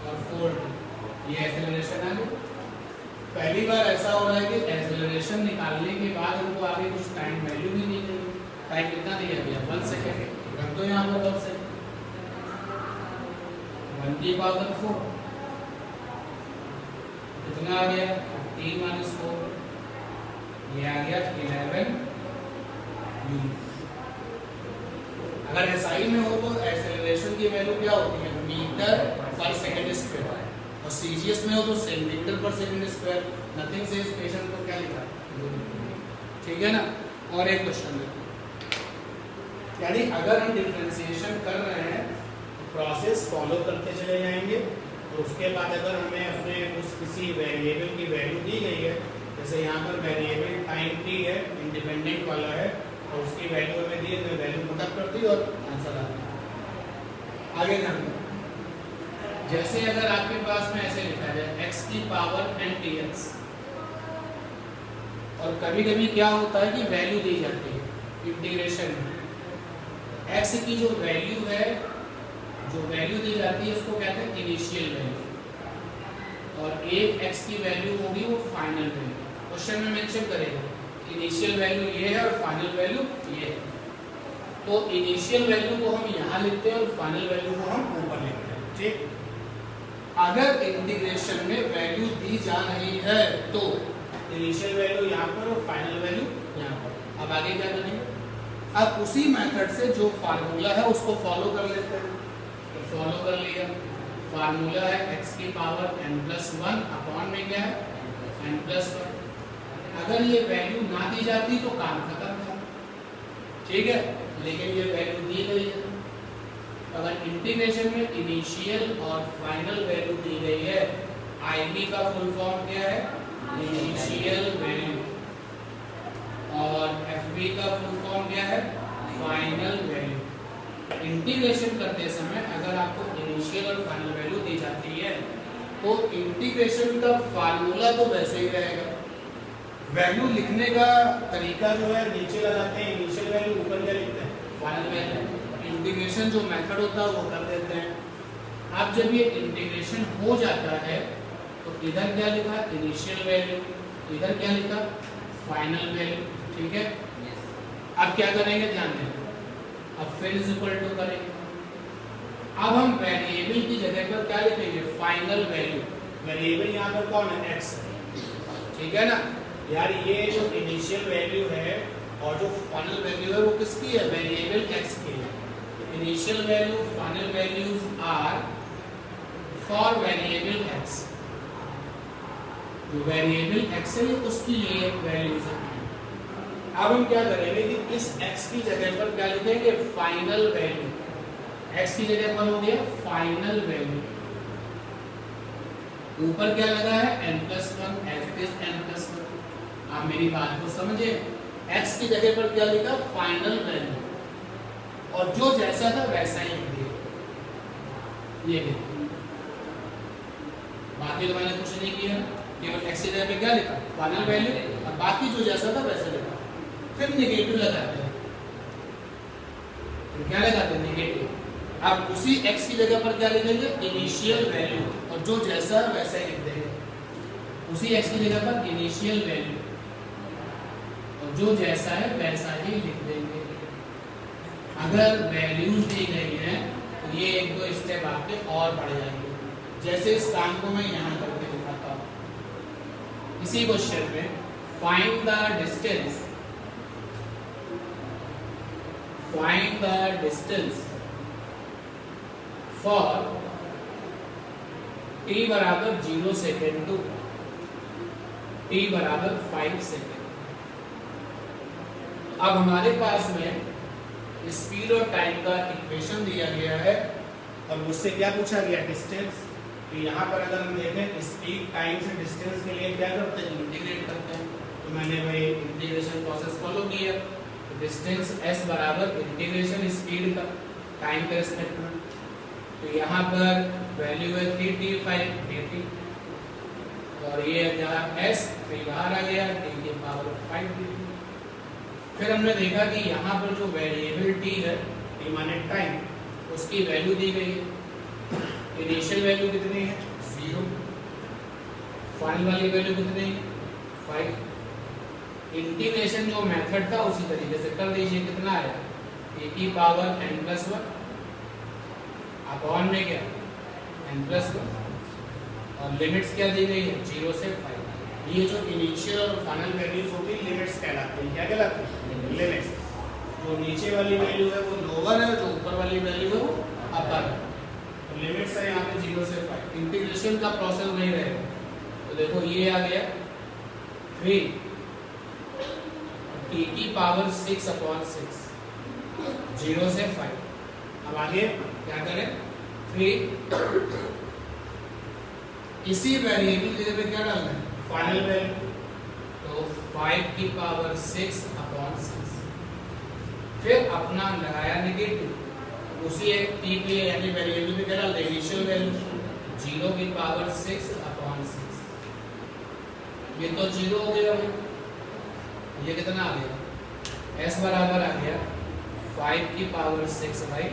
और 4t। ये एक्सेलरेशन आ गया। पहली बार ऐसा हो रहा है कि एक्सेलरेशन निकालने के बाद उनको आगे कुछ टाइम वैल्यू भी नहीं दी। टाइम कितना दिया गया, 1 सेकेंड। रख दो यहाँ पर 1 सेकेंड, 1 की पावर 4 कितना आ गया, 15 माइनस 4, ये आ गया 11 न्यूटन। अगर एसआई में हो तो एक्सेलरेशन की वैल्यू क्या होती है, मीटर पर सेकंड स्क्वायर, और सीजीएस में हो तो सेंटीमीटर पर सेकंड स्क्वायर। नथिंग से स्पेशल को क्या लिखा, ठीक है ना। और एक क्वेश्चन देखो, यानी अगर हम डिफरेंशिएशन कर रहे हैं तो प्रोसेस फॉलो करते चले जाएंगे, तो उसके बाद अगर हमें अपने उस किसी वेरिएबल की वैल्यू दी गई है, जैसे यहाँ पर वेरिएबल टाइम t है, इंडिपेंडेंट वाला है, और उसकी वैल्यू हमें दी है, तो वैल्यू पुटअप कर दी और आंसर आ गया। आगे ध्यान दो, जैसे अगर आपके पास में ऐसे लिखा जाए x की पावर n/tx, और कभी कभी क्या होता है कि वैल्यू दी जाती है इंटीग्रेशन में, x की जो वैल्यू दी जाती है उसको कहते हैं इनिशियल वैल्यू, और एक x की वैल्यू होगी वो फाइनल वैल्यू। क्वेश्चन में मेंशन करेगा इनिशियल वैल्यू ये है और फाइनल वैल्यू ये है। तो इनिशियल वैल्यू को हम यहाँ लिखते हैं और फाइनल वैल्यू को हम ऊपर लिखते हैं। ठीक, अगर इंटीग्रेशन में वैल्यू दी जा रही है तो इनिशियल वैल्यू यहाँ पर और फाइनल वैल्यू यहाँ पर। अब आगे क्या करेंगे, अब उसी मेथड से जो फार्मूला है उसको फॉलो कर लेते हैं। तो फॉलो कर लिया, फार्मूला है x की पावर n+1 अपॉन में क्या है n+1। अगर ये वैल्यू ना दी जाती तो काम खत्म था, ठीक है, लेकिन ये वैल्यू दी गई है। अगर इंटीग्रेशन में इनिशियल और फाइनल वैल्यू दी गई है, IB का फुल फॉर्म क्या है इनिशियल वैल्यू, और FB का फुल फॉर्म क्या है फाइनल वैल्यू। इंटीग्रेशन करते समय अगर आपको इनिशियल और फाइनल वैल्यू दी जाती है तो इंटीग्रेशन का फार्मूला तो वैसे ही रहेगा, वैल्यू लिखने का तरीका जो है नीचे लगाते हैं इनिशियल वैल्यू, ऊपर क्या लिखते हैं फाइनल वैल्यू। इंटीग्रेशन जो मेथड होता है वो कर देते हैं। अब जब ये इंटीग्रेशन हो जाता है तो इधर क्या लिखा इनिशियल वैल्यू, इधर क्या लिखा फाइनल वैल्यू, ठीक है। अब क्या करेंगे ध्यान दें, अब फिर इज इक्वल टू करेंगे। अब हम वेरिएबल की जगह पर क्या लिखेंगे फाइनल वैल्यू। वेरिएबल यहाँ पर कौन है x, ठीक है ना यार। ये जो इनिशियल वैल्यू है और जो फाइनल वैल्यू है वो किसकी है वेरिएबल x की है। Initial value final values are for variable x, जो वेरिएबल x है उसकी ये वैल्यूज है। अब हम क्या करेंगे कि इस x की जगह पर क्या लिखेंगे फाइनल वैल्यू, x की जगह पर हो गया फाइनल वैल्यू, ऊपर क्या लगा है n+1 as it is n+1। आप मेरी बात को समझे, x की जगह पर क्या लिखा फाइनल वैल्यू और जो जैसा था वैसा ही लिख दिया। ये देखिए बाकी तो मैंने कुछ नहीं किया, केवल x की जगह पे क्या लिखा फाइनल वैल्यू और बाकी जो जैसा था वैसा लिखा। फिर नेगेटिव लगाते हैं, फिर क्या लगाते हैं नेगेटिव। अब उसी x की जगह पर क्या लिखेंगे इनिशियल वैल्यू और जो जैसा वैसा ही लिख देंगे। उसी x की जगह पर इनिशियल वैल्यू और जो जैसा है वैसा ही लिख देंगे। अगर वैल्यूज दी गई हैं तो ये एक दो स्टेप आपके और बढ़ जाएंगे। जैसे इस काम को मैं यहाँ करके दिखाता हूँ। इसी क्वेश्चन में find the distance, find the distance for t बराबर 0 सेकेंड टू t बराबर 5 सेकेंड। अब हमारे पास में स्पीड और टाइम का इक्वेशन दिया गया है और मुझसे क्या पूछा गया डिस्टेंस। तो यहाँ पर अगर हम देखें स्पीड टाइम से डिस्टेंस के लिए क्या करते हैं इंटीग्रेट करते हैं। तो मैंने वही इंटीग्रेशन प्रोसेस फॉलो किया। तो डिस्टेंस s बराबर इंटीग्रेशन स्पीड का टाइम के रिस्पेक्ट में। तो यहाँ पर वैल्यू है 3t5 dt और ये जहाँ s फिर बाहर आ गया t की पावर 5 dt। फिर हमने देखा कि यहाँ पर जो वेरिएबल t है t माने टाइम, उसकी वैल्यू दी गई है। इनिशियल वैल्यू कितनी है 0, फाइनल वाली वैल्यू कितनी है 5। इंटीग्रेशन जो मेथड था उसी तरीके से कर दीजिए। कितना आया a की पावर n+1 अपॉन में क्या n+1 और लिमिट्स क्या दी गई है 0 से 5। ये जो इनिशियल और फाइनल वैल्यूज होती है लिमिट्स कहलाती है। क्या कहलाती है लिमिट्स। जो नीचे वाली वैल्यू है वो लोअर है, जो ऊपर वाली वैल्यू है वो अपर है। तो लिमिट्स है यहाँ पे 0 से 5। इंटीग्रेशन का प्रोसेस नहीं रहेगा। तो देखो ये आ गया 3 t की पावर 6/6 0 से 5। अब आगे क्या करें 3 इसी वेरिएबल की जगह क्या डालना है फाइनल वैल्यू। तो 5 की पावर 6/6 फिर अपना लगाया नेगेटिव उसी एक t पे यानी वेरिएबल में क्या डाल दें इनिशियल वैल्यू 0 की पावर 6/6। ये तो 0 हो गया भाई। ये कितना आ गया s बराबर आ गया 5 की पावर 6/2।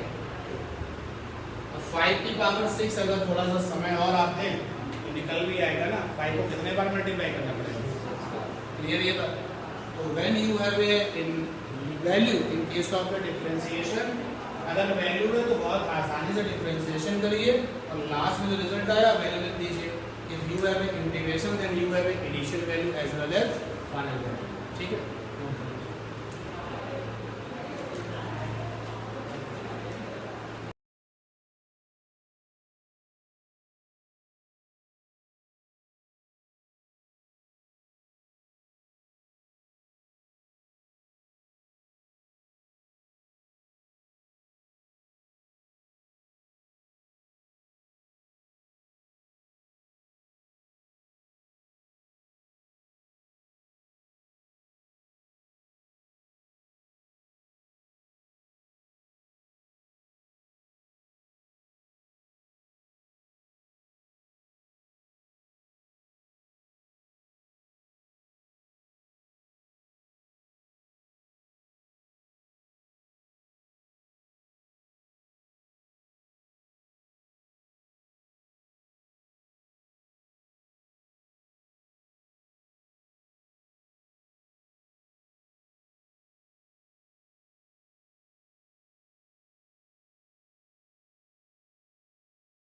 अब 5 की पावर 6 अगर थोड़ा सा समय और आप दें निकल भी आएगा ना, 5 को कितने बार मल्टीप्लाई करना पड़ेगा, क्लियर ये बात। तो when you have A in value in case of the differentiation, अगर वैल्यू है तो बहुत आसानी से डिफरेंशिएशन करिए और लास्ट में जो रिजल्ट आया वैल्यू लिख दीजिए। If you have a integration then you have a initial value as well as final value, ठीक है।